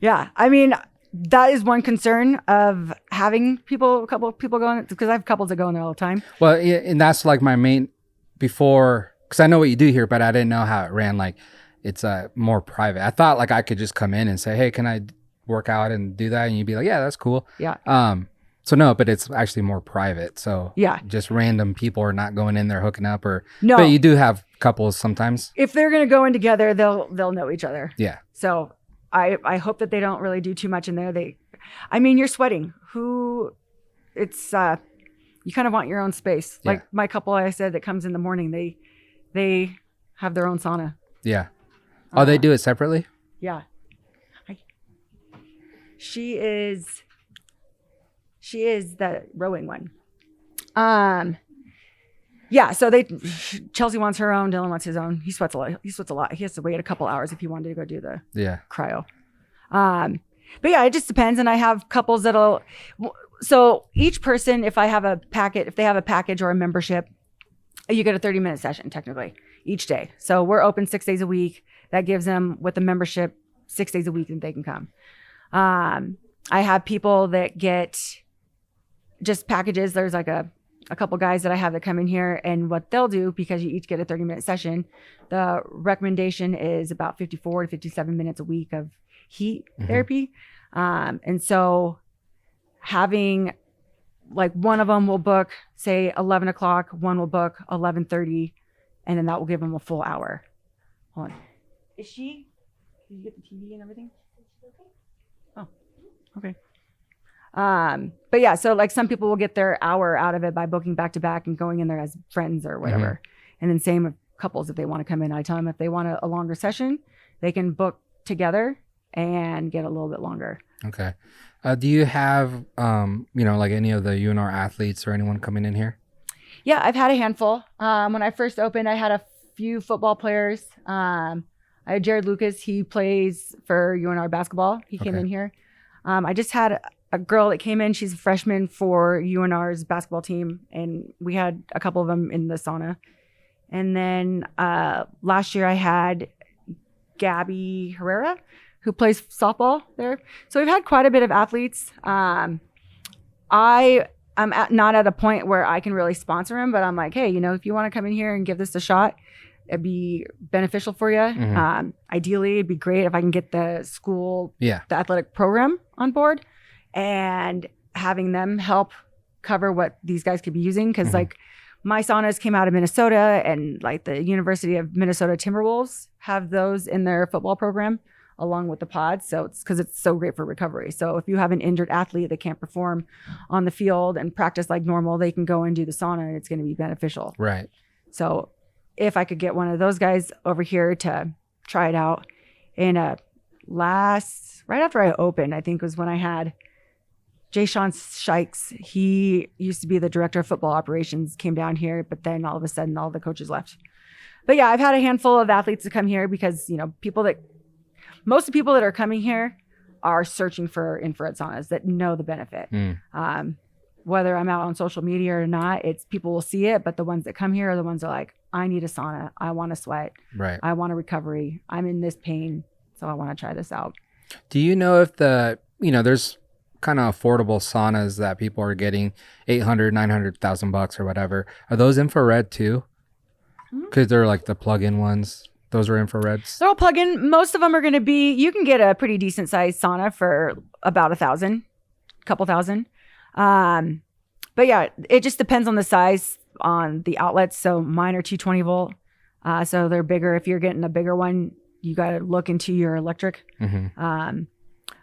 Yeah. I mean, that is one concern of having a couple of people going, because I have couples that go in there all the time. Well, and that's like my main, before, because I know what you do here, but I didn't know how it ran. Like, it's more private. I thought like I could just come in and say, hey, can I work out and do that? And you'd be like, yeah, that's cool. Yeah. So no, but it's actually more private. So yeah, just random people are not going in there hooking up no. But you do have couples sometimes. If they're going to go in together, they'll know each other. Yeah. So I hope that they don't really do too much in there. You're sweating. You kind of want your own space. Yeah. Like my couple I said that comes in the morning, they have their own sauna. Yeah. Oh, they do it separately? Yeah. She is the rowing one. Yeah, so Chelsea wants her own, Dylan wants his own. He sweats a lot. He has to wait a couple hours if he wanted to go do the cryo. But yeah, it just depends. And I have couples so each person, if they have a package or a membership, you get a 30-minute session technically each day. So we're open 6 days a week. That gives them, with the membership, 6 days a week that they can come. I have people that get just packages. There's like a couple guys that I have that come in here, and what they'll do, because you each get a 30-minute session, the recommendation is about 54 to 57 minutes a week of heat therapy. And so having like one of them will book, say 11 o'clock, one will book 11:30, and then that will give them a full hour. Hold on. Did you get the TV and everything? Oh, okay. But yeah, so like some people will get their hour out of it by booking back to back and going in there as friends or whatever. And then same with couples, if they want to come in, I tell them if they want a longer session, they can book together and get a little bit longer. Okay. Do you have, like any of the UNR athletes or anyone coming in here? Yeah, I've had a handful. When I first opened, I had a few football players. I had Jared Lucas. He plays for UNR basketball. He came in here. I just had a girl that came in. She's a freshman for UNR's basketball team, and we had a couple of them in the sauna. And then last year I had Gabby Herrera, who plays softball there. So we've had quite a bit of athletes. I'm not at a point where I can really sponsor them, but I'm like, hey, if you want to come in here and give this a shot, it'd be beneficial for you. Ideally, it'd be great if I can get the school, the athletic program on board and having them help cover what these guys could be using. Because like my saunas came out of Minnesota, and like the University of Minnesota Timberwolves have those in their football program along with the pods. So it's because it's so great for recovery. So if you have an injured athlete that can't perform on the field and practice like normal, they can go and do the sauna and it's going to be beneficial. Right. So if I could get one of those guys over here to try it out right after I opened, I think was when I had Jay Sean Shikes. He used to be the director of football operations, came down here, but then all of a sudden all the coaches left. But yeah, I've had a handful of athletes to come here because, most of the people that are coming here are searching for infrared saunas that know the benefit. Whether I'm out on social media or not, it's people will see it, but the ones that come here are the ones that are like, I need a sauna. I want to sweat. Right. I want a recovery. I'm in this pain, so I want to try this out. Do you know if there's kind of affordable saunas that people are getting $800,000, $900,000 or whatever? Are those infrared too? Because they're like the plug-in ones. Those are infrareds. They're all plug-in. Most of them are going to be, you can get a pretty decent sized sauna for about couple thousand. But yeah, it just depends on the size on the outlets. So mine are 220 volt. So they're bigger. If you're getting a bigger one, you got to look into your electric. But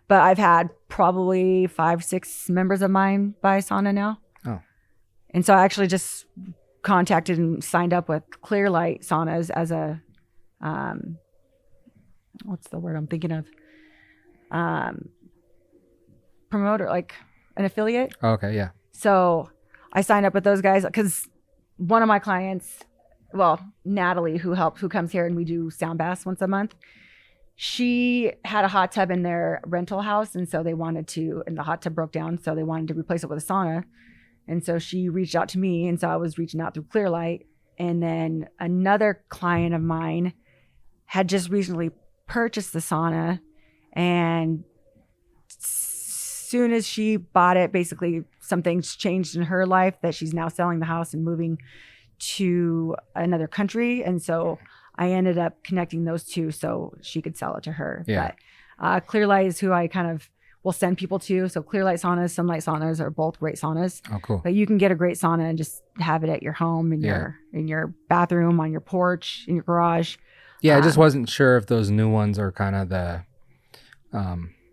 I've had probably 5-6 members of mine buy a sauna now. Oh. And so I actually just contacted and signed up with Clearlight Saunas as a, what's the word I'm thinking of? Promoter, like an affiliate. Oh, okay, yeah. So I signed up with those guys because one of my clients, Natalie, who comes here and we do sound baths once a month, she had a hot tub in their rental house. And so and the hot tub broke down. So they wanted to replace it with a sauna. And so she reached out to me. And so I was reaching out through Clearlight. And then another client of mine had just recently purchased the sauna, and soon as she bought it, basically something's changed in her life that she's now selling the house and moving to another country. And so I ended up connecting those two so she could sell it to her. Yeah. But Clearlight is who I kind of will send people to. So Clearlight Saunas, Sunlight Saunas are both great saunas. Oh, cool. But you can get a great sauna and just have it at your home, in your bathroom, on your porch, in your garage. Yeah, I just wasn't sure if those new ones are kind of the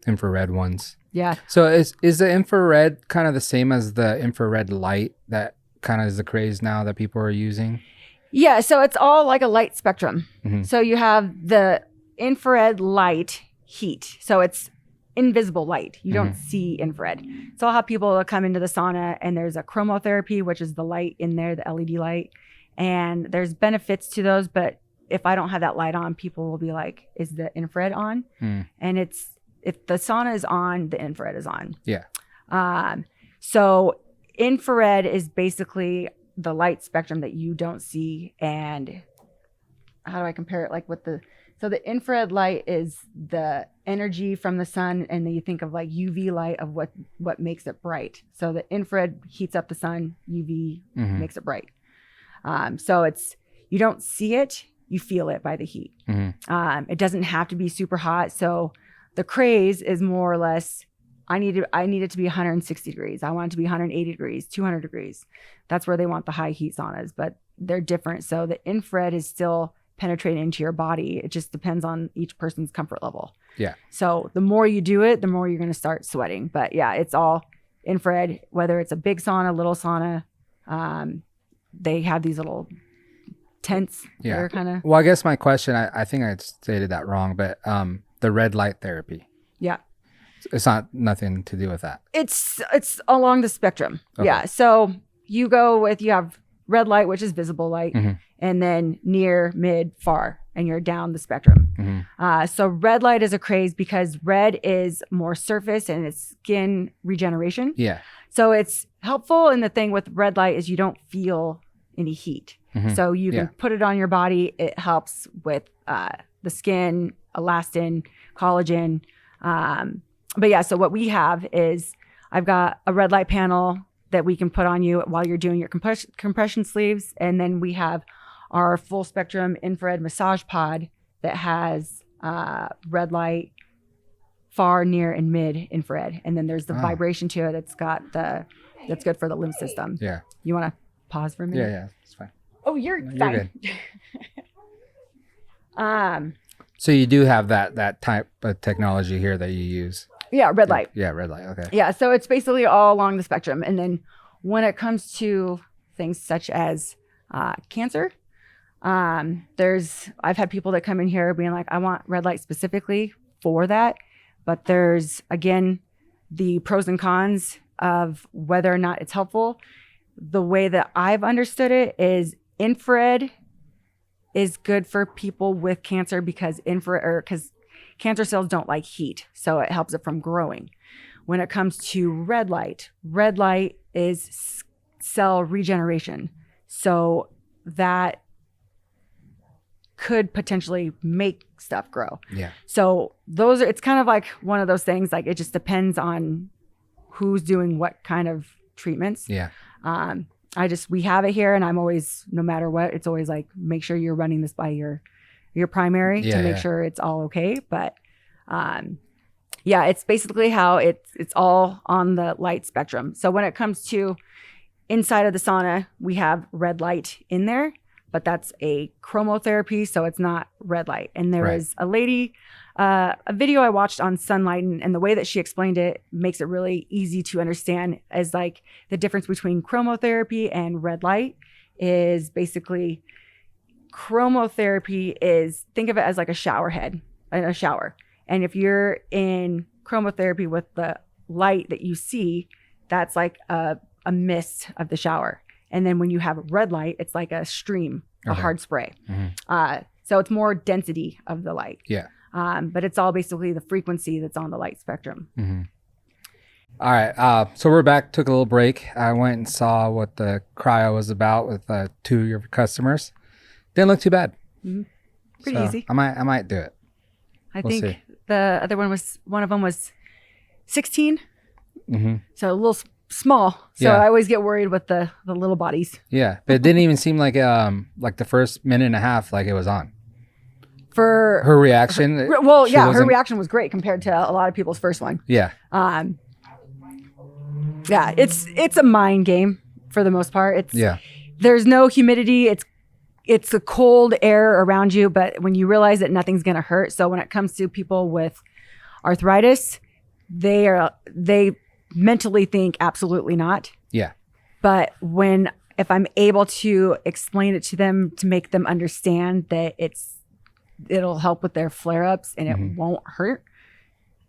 infrared ones. Yeah. So is the infrared kind of the same as the infrared light that kind of is the craze now that people are using? Yeah, so it's all like a light spectrum. So you have the infrared light heat. So it's invisible light. You don't see infrared. So I'll have people come into the sauna, and there's a chromotherapy, which is the light in there, the LED light. And there's benefits to those, but if I don't have that light on, people will be like, is the infrared on? And if the sauna is on, the infrared is on. Yeah. So infrared is basically the light spectrum that you don't see. And how do I compare it? So the infrared light is the energy from the sun, and then you think of like UV light of what makes it bright. So the infrared heats up the sun, UV makes it bright. So you don't see it, you feel it by the heat. It doesn't have to be super hot. So the craze is more or less, I need it to be 160 degrees. I want it to be 180 degrees, 200 degrees. That's where they want the high heat saunas, but they're different. So the infrared is still penetrating into your body. It just depends on each person's comfort level. Yeah. So the more you do it, the more you're going to start sweating. But yeah, it's all infrared, whether it's a big sauna, little sauna. They have these little tents. Yeah. That are kind of. Well, I guess my question, I think I stated that wrong, but the red light therapy. Yeah. It's nothing to do with that. It's along the spectrum. Okay. Yeah. So you have red light, which is visible light, and then near, mid, far, and you're down the spectrum. So red light is a craze because red is more surface and it's skin regeneration. Yeah. So it's helpful, and the thing with red light is you don't feel any heat. So you can put it on your body. It helps with the skin, elastin, collagen. But yeah, so what we have is I've got a red light panel that we can put on you while you're doing your compression sleeves. And then we have our full spectrum infrared massage pod that has red light, far, near, and mid infrared. And then there's the vibration to it that's good for the lymph system. Yeah. You want to pause for a minute? Yeah, it's fine. Oh, you're fine. Good. So you do have that type of technology here that you use. Yeah, red light. Yeah, red light. Okay. Yeah, so it's basically all along the spectrum. And then when it comes to things such as cancer, I've had people that come in here being like, I want red light specifically for that. But there's, again, the pros and cons of whether or not it's helpful. The way that I've understood it is infrared is good for people with cancer because cancer cells don't like heat. So it helps it from growing. When it comes to red light is cell regeneration. So that could potentially make stuff grow. Yeah. So it's kind of like one of those things, like it just depends on who's doing what kind of treatments. Yeah. We have it here and I'm always, no matter what, it's always like, make sure you're running this by your primary to make sure it's all okay. But it's basically how it's all on the light spectrum. So when it comes to inside of the sauna, we have red light in there, but that's a chromotherapy, so it's not red light. And there is a lady, a video I watched on Sunlight, and the way that she explained it makes it really easy to understand, as like the difference between chromotherapy and red light is basically chromotherapy is, think of it as like a shower head in a shower. And if you're in chromotherapy with the light that you see, that's like a mist of the shower. And then when you have red light, it's like a stream, a hard spray. Mm-hmm. So it's more density of the light. Yeah. But it's all basically the frequency that's on the light spectrum. Mm-hmm. All right. So we're back, took a little break. I went and saw what the cryo was about with 2 of your customers. Didn't look too bad. Mm-hmm. Pretty easy. I might do it. We'll think see. The other one of them was 16. Mm-hmm. So a little small. So I always get worried with the little bodies. Yeah. But it didn't even seem like the first minute and a half like it was on. For her reaction. Her reaction was great compared to a lot of people's first one. Yeah. It's a mind game for the most part. There's no humidity. It's the cold air around you, but when you realize that nothing's going to hurt. So when it comes to people with arthritis, they mentally think absolutely not. Yeah. But if I'm able to explain it to them to make them understand that it'll help with their flare-ups and it won't hurt,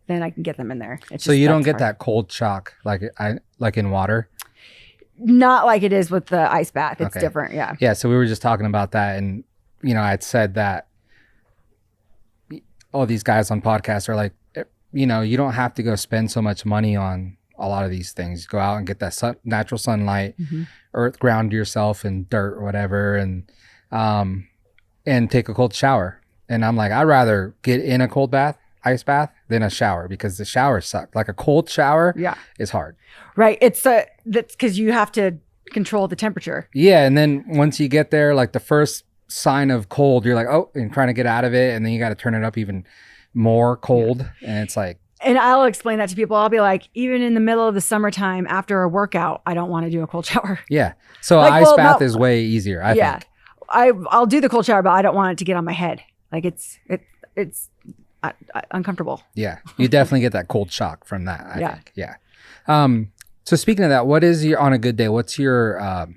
then I can get them in there. So you don't get that cold shock like in water? Not like it is with the ice bath. It's different. Yeah. Yeah. So we were just talking about that, and I'd said that all these guys on podcasts are like, you don't have to go spend so much money on a lot of these things. Go out and get that natural sunlight, earth ground yourself in dirt or whatever, and take a cold shower. And I'm like, I'd rather get in a cold bath, ice bath, than a shower, because the shower sucks. Like a cold shower is hard. Right. That's because you have to control the temperature. Yeah. And then once you get there, like the first sign of cold, you're like, oh, and trying to get out of it. And then you got to turn it up even more cold. Yeah. And it's like, and I'll explain that to people. I'll be like, even in the middle of the summertime after a workout, I don't want to do a cold shower. Yeah. So ice bath is way easier, I think. I'll do the cold shower, but I don't want it to get on my head. Like it's uncomfortable. Yeah. You definitely get that cold shock from that, I think. Yeah. So speaking of that, what is on a good day, what's your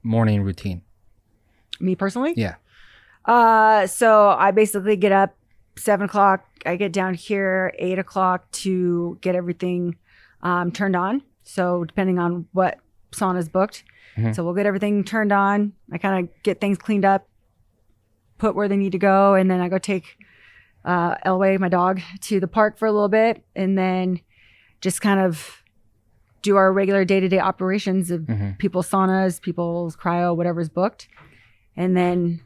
morning routine? Me personally? Yeah. So I basically get up 7 o'clock. I get down here 8 o'clock to get everything turned on. So depending on what sauna's booked. Mm-hmm. So we'll get everything turned on. I kind of get things cleaned up, put where they need to go. And then I go take Elway, my dog, to the park for a little bit. And then just kind of do our regular day-to-day operations of people's saunas, people's cryo, whatever's booked. And then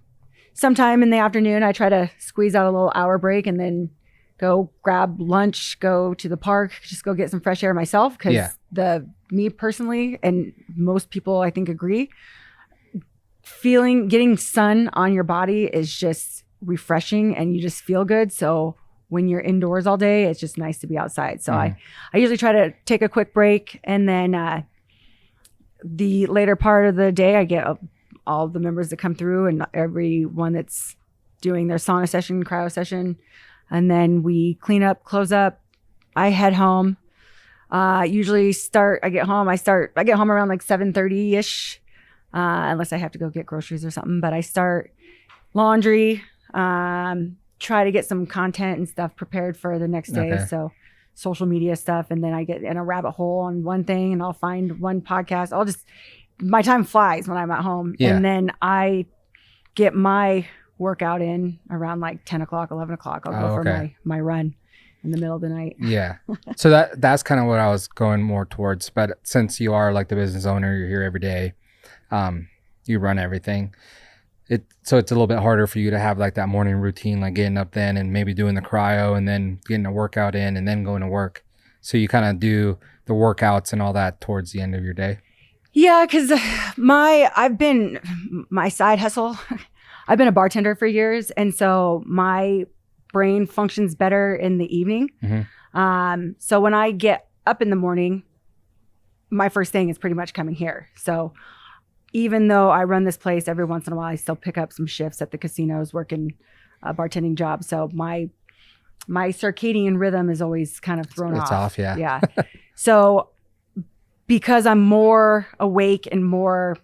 sometime in the afternoon, I try to squeeze out a little hour break and then go grab lunch, go to the park, just go get some fresh air myself. Because me personally, and most people I think agree, getting sun on your body is just refreshing and you just feel good. So when you're indoors all day, it's just nice to be outside. So I usually try to take a quick break, and then the later part of the day, I get all the members that come through and everyone that's doing their sauna session, cryo session. And then we clean up, close up. I head home. I get home around like 7:30-ish, unless I have to go get groceries or something. But I start laundry, try to get some content and stuff prepared for the next day. Okay. So social media stuff. And then I get in a rabbit hole on one thing and I'll find one podcast. My time flies when I'm at home. Yeah. And then I get my workout in around like 10 o'clock, 11 o'clock. I'll go for my run in the middle of the night. Yeah. So that's kind of what I was going more towards. But since you are like the business owner, you're here every day, you run everything. So it's a little bit harder for you to have like that morning routine, like getting up then and maybe doing the cryo and then getting a workout in and then going to work. So you kind of do the workouts and all that towards the end of your day. Yeah, because my side hustle, I've been a bartender for years. And so my brain functions better in the evening. Mm-hmm. So when I get up in the morning, my first thing is pretty much coming here. So even though I run this place every once in a while, I still pick up some shifts at the casinos working a bartending job. So my circadian rhythm is always kind of thrown off. It's off, yeah. Yeah. So because I'm more awake and more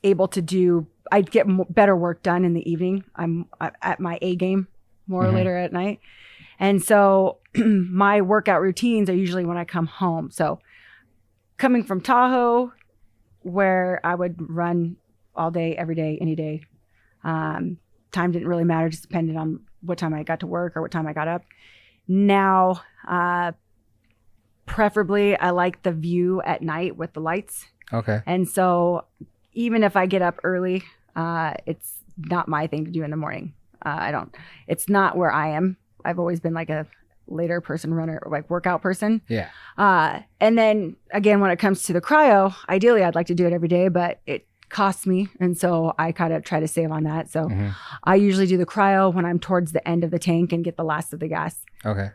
able to do, I get better work done in the evening. I'm at my A game more later at night. And so my workout routines are usually when I come home. So coming from Tahoe, where I would run all day, every day, any day. Time didn't really matter, just depended on what time I got to work or what time I got up. Now, preferably, I like the view at night with the lights. Okay. And so even if I get up early, it's not my thing to do in the morning. It's not where I am. I've always been like a later person runner, like workout person. Yeah. And then again, when it comes to the cryo, ideally I'd like to do it every day, but it costs me. And so I kind of try to save on that. So I usually do the cryo when I'm towards the end of the tank and get the last of the gas. Okay.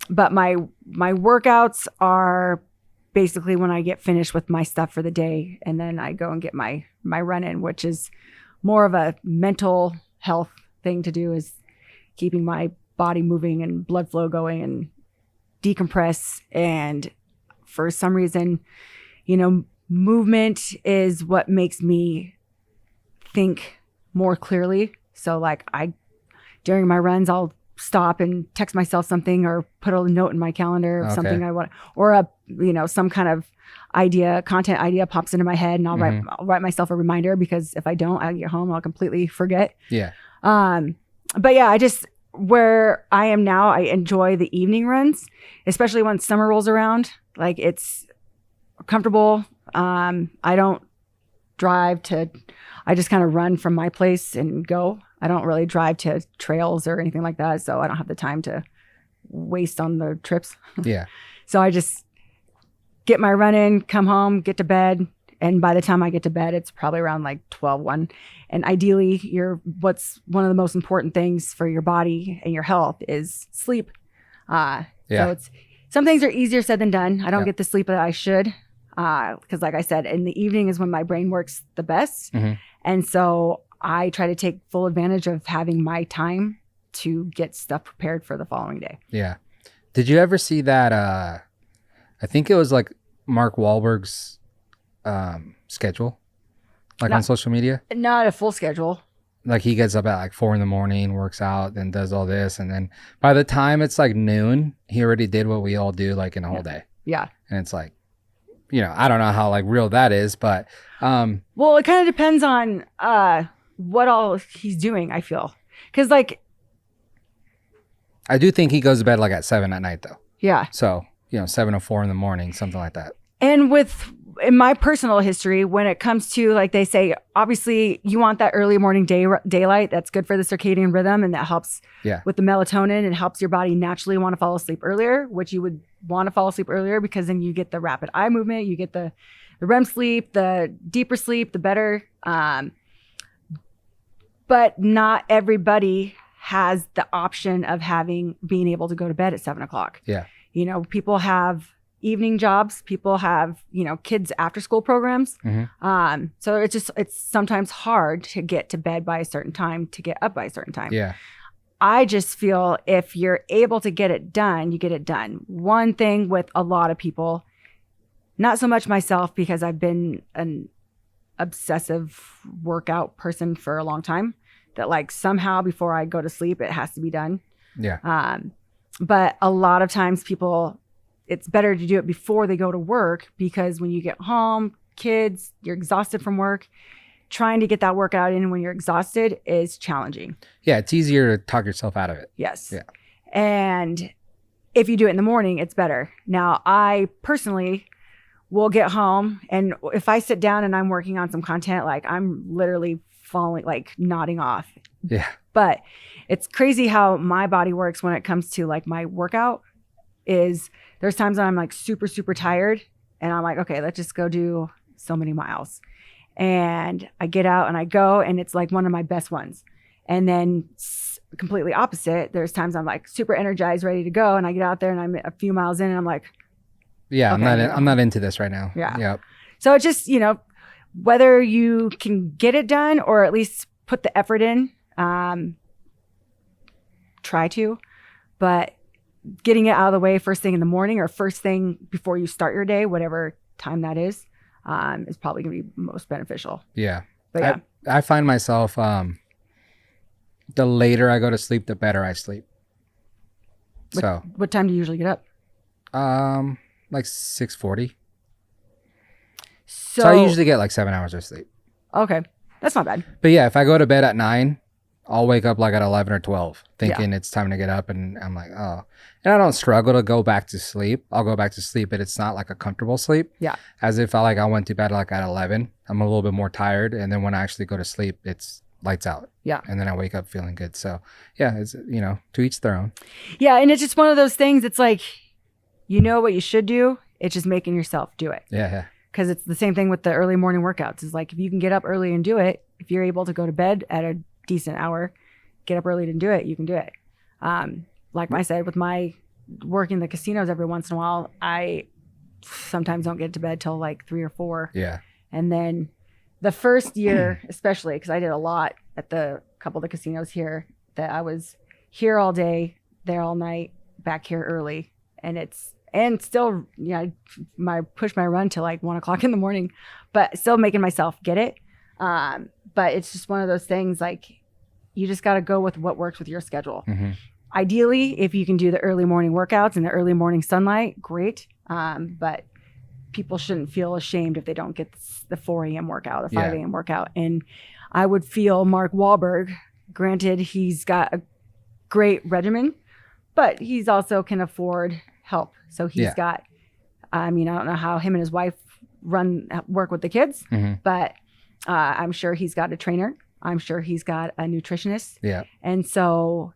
But my workouts are basically when I get finished with my stuff for the day, and then I go and get my run in, which is more of a mental health thing to do, is keeping my body moving and blood flow going and decompress. And for some reason, movement is what makes me think more clearly. So like during my runs, I'll stop and text myself something or put a note in my calendar of something I want, or some kind of content idea pops into my head, and I'll write myself a reminder, because if I don't, I'll get home, I'll completely forget. Yeah. But yeah, where I am now, I enjoy the evening runs, especially when summer rolls around. Like, it's comfortable. I don't drive I just kind of run from my place and go. I don't really drive to trails or anything like that. So I don't have the time to waste on the trips. Yeah. So I just get my run in, come home, get to bed. And by the time I get to bed, it's probably around like 12, 1. And ideally, what's one of the most important things for your body and your health is sleep. So some things are easier said than done. I don't get the sleep that I should, because like I said, in the evening is when my brain works the best. And so I try to take full advantage of having my time to get stuff prepared for the following day. Yeah. Did you ever see that? I think it was like Mark Wahlberg's schedule, like on social media. Not a full schedule. Like, he gets up at like 4 a.m, works out, then does all this, and then by the time it's like noon, he already did what we all do like in a whole day. Yeah. And it's like, I don't know how like real that is, but well, it kind of depends on what all he's doing, I feel, because like I do think he goes to bed like at 7 at night though. Yeah. So 7:04 in the morning, something like that. And in my personal history, when it comes to, like they say, obviously you want that early morning daylight. That's good for the circadian rhythm, and that helps with the melatonin, and helps your body naturally want to fall asleep earlier, which you would want to fall asleep earlier, because then you get the rapid eye movement, you get the REM sleep, the deeper sleep, the better. But not everybody has the option of being able to go to bed at 7:00. Yeah. You know, people have evening jobs, people have, kids after school programs. So it's sometimes hard to get to bed by a certain time, to get up by a certain time. Yeah. I just feel if you're able to get it done, you get it done. One thing with a lot of people, not so much myself because I've been an obsessive workout person for a long time, that like somehow before I go to sleep, it has to be done. Yeah. But a lot of times people, it's better to do it before they go to work, because when you get home, kids, you're exhausted from work. Trying to get that workout in when you're exhausted is challenging. Yeah. It's easier to talk yourself out of it. Yes. Yeah. And if you do it in the morning, it's better. Now, I personally will get home, and if I sit down and I'm working on some content, like I'm literally falling, like nodding off. Yeah. But it's crazy how my body works when it comes to like my workout. Is there's times when I'm like super, super tired and I'm like, okay, let's just go do so many miles. And I get out and I go, and it's like one of my best ones. And then completely opposite, there's times I'm like super energized, ready to go, and I get out there and I'm a few miles in and I'm like, yeah, okay, I'm not into this right now. Yeah. Yep. So it's just, whether you can get it done or at least put the effort in, try to, but getting it out of the way first thing in the morning or first thing before you start your day, whatever time that is probably going to be most beneficial. Yeah. But yeah. I find myself, the later I go to sleep, the better I sleep. What time do you usually get up? Like 6:40. So I usually get like 7 hours of sleep. Okay. That's not bad. But yeah, if I go to bed at 9, I'll wake up like at 11 or 12 thinking it's time to get up, and I'm like, oh. And I don't struggle to go back to sleep. I'll go back to sleep, but it's not like a comfortable sleep. Yeah. As if I went to bed like at 11. I'm a little bit more tired, and then when I actually go to sleep, it's lights out. Yeah. And then I wake up feeling good. So yeah, it's, to each their own. Yeah. And it's just one of those things. It's like, you know what you should do. It's just making yourself do it. Yeah. Yeah. Because it's the same thing with the early morning workouts. It's like, if you can get up early and do it, if you're able to go to bed at a decent hour, get up early and do it, you can do it. Like I said, with my working the casinos every once in a while, I sometimes don't get to bed till like 3 or 4. Yeah. And then the first year, especially because I did a lot at the couple of the casinos here, that I was here all day, there all night, back here early. And still, I push my run till like 1 o'clock in the morning, but still making myself get it. But it's just one of those things, like, you just got to go with what works with your schedule. Mm-hmm. Ideally, if you can do the early morning workouts in the early morning sunlight, great. But people shouldn't feel ashamed if they don't get the 4 a.m. workout or 5 a.m. workout. And I would feel Mark Wahlberg, granted, he's got a great regimen, but he's also can afford help. So he's got, I don't know how him and his wife work with the kids, but I'm sure he's got a trainer. I'm sure he's got a nutritionist. Yeah. And so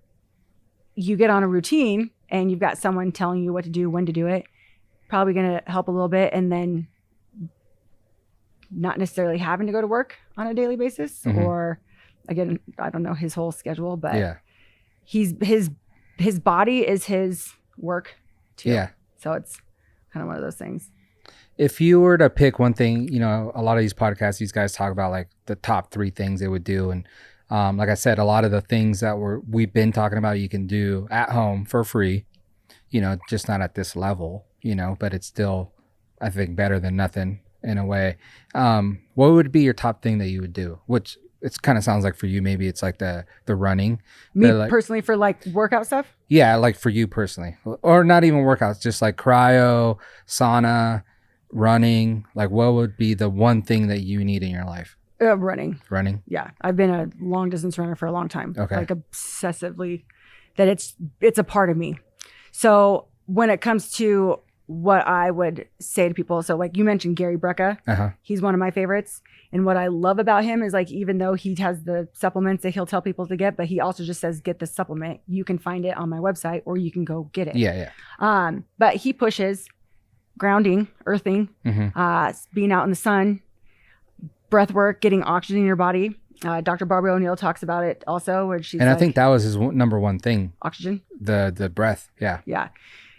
you get on a routine and you've got someone telling you what to do, when to do it, probably going to help a little bit. And then not necessarily having to go to work on a daily basis, or again, I don't know his whole schedule, but his body is his work too. Yeah. So it's kind of one of those things. If you were to pick one thing, a lot of these podcasts, these guys talk about like the top 3 things they would do. And like I said, a lot of the things that we've been talking about, you can do at home for free, just not at this level, but it's still, I think, better than nothing in a way. What would be your top thing that you would do? Which it kind of sounds like for you, maybe it's like the running. Me personally, for like workout stuff? Yeah, like for you personally, or not even workouts, just like cryo, sauna, running. Like, what would be the one thing that you need in your life? Running. Yeah. I've been a long distance runner for a long time. Okay. Like obsessively, that it's a part of me. So when it comes to what I would say to people, so like you mentioned Gary Brecka, he's one of my favorites. And what I love about him is, like, even though he has the supplements that he'll tell people to get, but he also just says, get this supplement. You can find it on my website or you can go get it. Yeah. But he pushes grounding, earthing, being out in the sun, breath work, getting oxygen in your body. Dr. Barbara O'Neill talks about it also, where she's and I think that was his number one thing. Oxygen. The breath. Yeah. Yeah.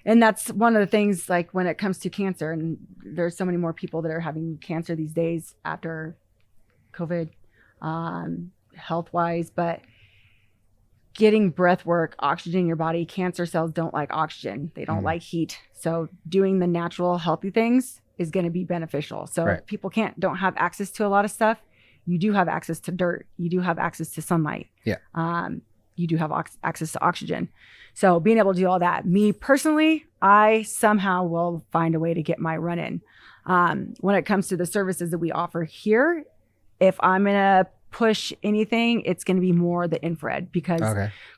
And that's one of the things, like when it comes to cancer, and there's so many more people that are having cancer these days after COVID, health wise, but getting breath work, oxygen in your body, cancer cells don't like oxygen. They don't like heat. So doing the natural healthy things is going to be beneficial. So if people don't have access to a lot of stuff, you do have access to dirt. You do have access to sunlight. Yeah. You do have access to oxygen. So being able to do all that, me personally, I somehow will find a way to get my run in. When it comes to the services that we offer here, if I'm going to push anything, it's going to be more the infrared, because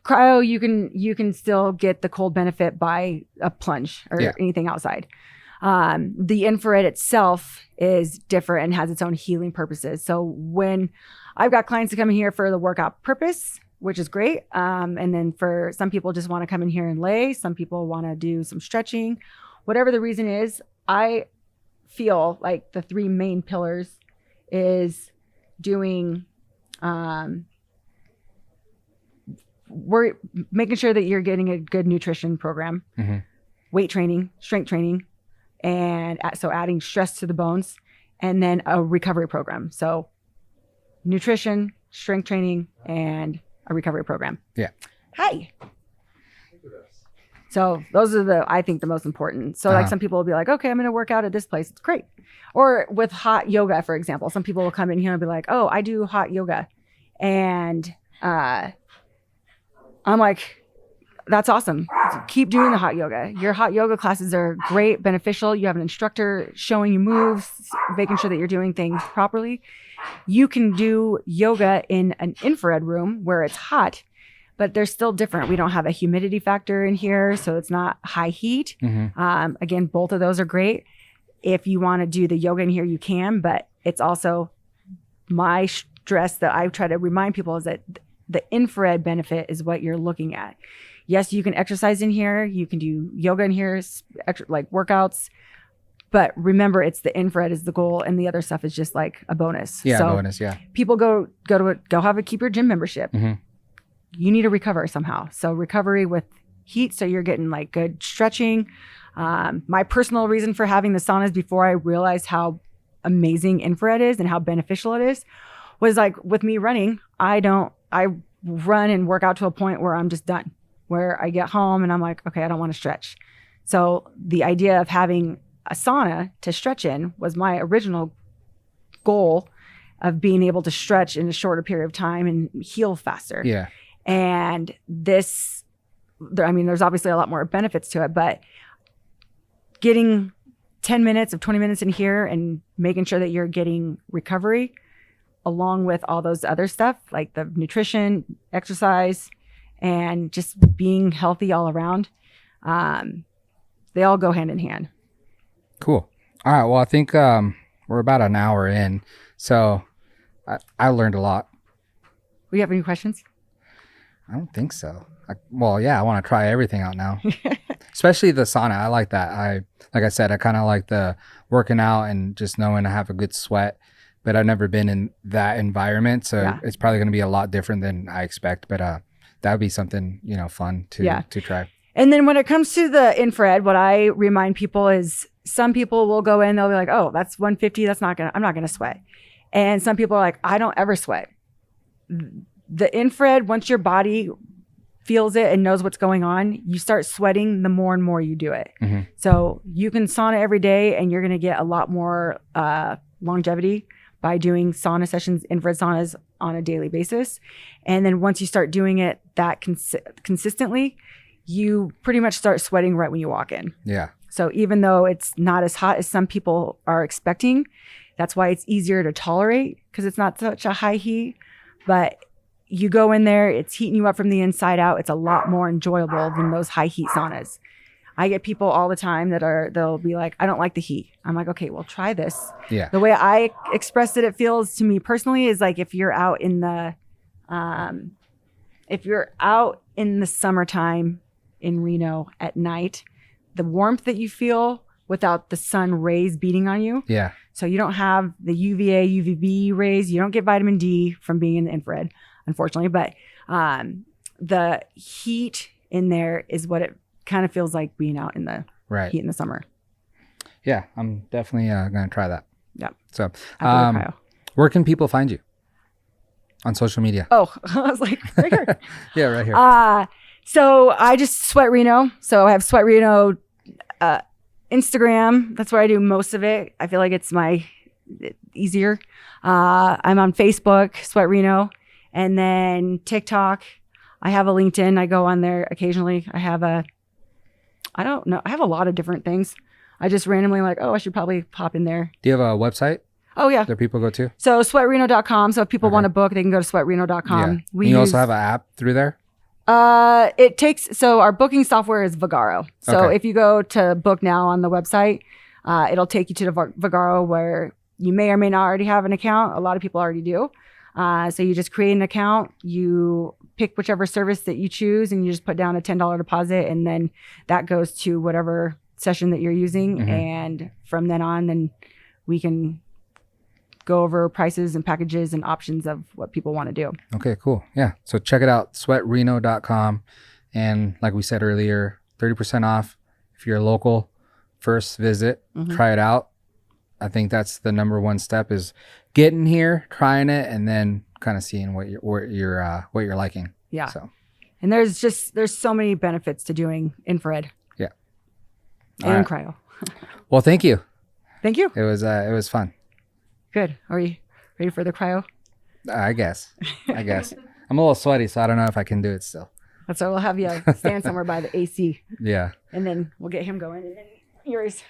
cryo, you can still get the cold benefit by a plunge or anything outside. The infrared itself is different and has its own healing purposes. So when I've got clients that come in here for the workout purpose, which is great. And then for some people just want to come in here and lay. Some people want to do some stretching. Whatever the reason is, I feel like the three main pillars is doing, we're making sure that you're getting a good nutrition program, weight training, strength training, and so adding stress to the bones, and then a recovery program. So nutrition, strength training, and a recovery program. Yeah. Hi. So those are I think the most important. So like some people will be like, okay, I'm going to work out at this place. It's great. Or with hot yoga, for example, some people will come in here and be like, oh, I do hot yoga. And I'm like, that's awesome. Keep doing the hot yoga. Your hot yoga classes are great, beneficial. You have an instructor showing you moves, making sure that you're doing things properly. You can do yoga in an infrared room where it's hot, but they're still different. We don't have a humidity factor in here, so it's not high heat. Again, both of those are great. If you want to do the yoga in here, you can, but it's also my stress that I try to remind people is that the infrared benefit is what you're looking at. Yes, you can exercise in here. You can do yoga in here, like workouts. But remember, it's the infrared is the goal, and the other stuff is just like a bonus. Yeah, so bonus. Yeah. People go have a keep your gym membership. You need to recover somehow. So recovery with heat, so you're getting like good stretching. My personal reason for having the saunas before I realized how amazing infrared is and how beneficial it is was like with me running. I run and work out to a point where I'm just done, where I get home and I'm like, okay, I don't want to stretch. So the idea of having a sauna to stretch in was my original goal of being able to stretch in a shorter period of time and heal faster. Yeah. And there's obviously a lot more benefits to it, but getting 10 minutes of 20 minutes in here and making sure that you're getting recovery along with all those other stuff, like the nutrition, exercise, and just being healthy all around, they all go hand in hand. Cool. All right. Well, I think we're about an hour in, so I learned a lot. Do you have any questions? I don't think so. I want to try everything out now, especially the sauna. I like that. Like I said, I kind of like the working out and just knowing I have a good sweat, but I've never been in that environment. So it's probably going to be a lot different than I expect, but that would be something, fun to try. And then when it comes to the infrared, what I remind people is some people will go in, they'll be like, oh, that's 150. I'm not going to sweat. And some people are like, I don't ever sweat. The infrared, once your body feels it and knows what's going on, you start sweating the more and more you do it. So you can sauna every day and you're going to get a lot more longevity by doing sauna sessions, infrared saunas on a daily basis. And then once you start doing it that consistently, you pretty much start sweating right when you walk in. Yeah. So even though it's not as hot as some people are expecting, that's why it's easier to tolerate, because it's not such a high heat. But you go in there, it's heating you up from the inside out. It's a lot more enjoyable than those high heat saunas. I get people all the time they'll be like, I don't like the heat. I'm like, okay, well, try this. Yeah. The way I expressed it feels to me personally is like if you're out in the summertime in Reno at night, the warmth that you feel without the sun rays beating on you. Yeah. So you don't have the UVA, UVB rays. You don't get vitamin D from being in the infrared, unfortunately. But the heat in there is what it kind of feels like being out in the heat in the summer. Yeah, I'm definitely going to try that. Yeah. So where can people find you? On social media. Oh, I was like, right here. Yeah, right here. So I just Sweat Reno. So I have Sweat Reno Instagram. That's where I do most of it. I feel like it's easier. I'm on Facebook, Sweat Reno, and then TikTok. I have a LinkedIn. I go on there occasionally. I have I don't know. I have a lot of different things. I just randomly like, I should probably pop in there. Do you have a website? Oh, yeah. That people go to? So sweatreno.com. So if people want to book, they can go to sweatreno.com. Yeah. You also have an app through there? So our booking software is Vagaro. So if you go to book now on the website, it'll take you to the Vagaro where you may or may not already have an account. A lot of people already do. So you just create an account, you pick whichever service that you choose, and you just put down a $10 deposit, and then that goes to whatever session that you're using. Mm-hmm. And from then on, then we can go over prices and packages and options of what people want to do. Okay, cool. Yeah. So check it out, sweatreno.com. And like we said earlier, 30% off if you're local. First visit, try it out. I think that's the number one step is getting here, trying it, and then kind of seeing what you're liking. Yeah. So, and there's so many benefits to doing infrared. Yeah. And cryo. Well, thank you. Thank you. It was fun. Good. Are you ready for the cryo? I guess. I'm a little sweaty, so I don't know if I can do it still. That's why we'll have you stand somewhere by the AC. Yeah. And then we'll get him going. And then yours.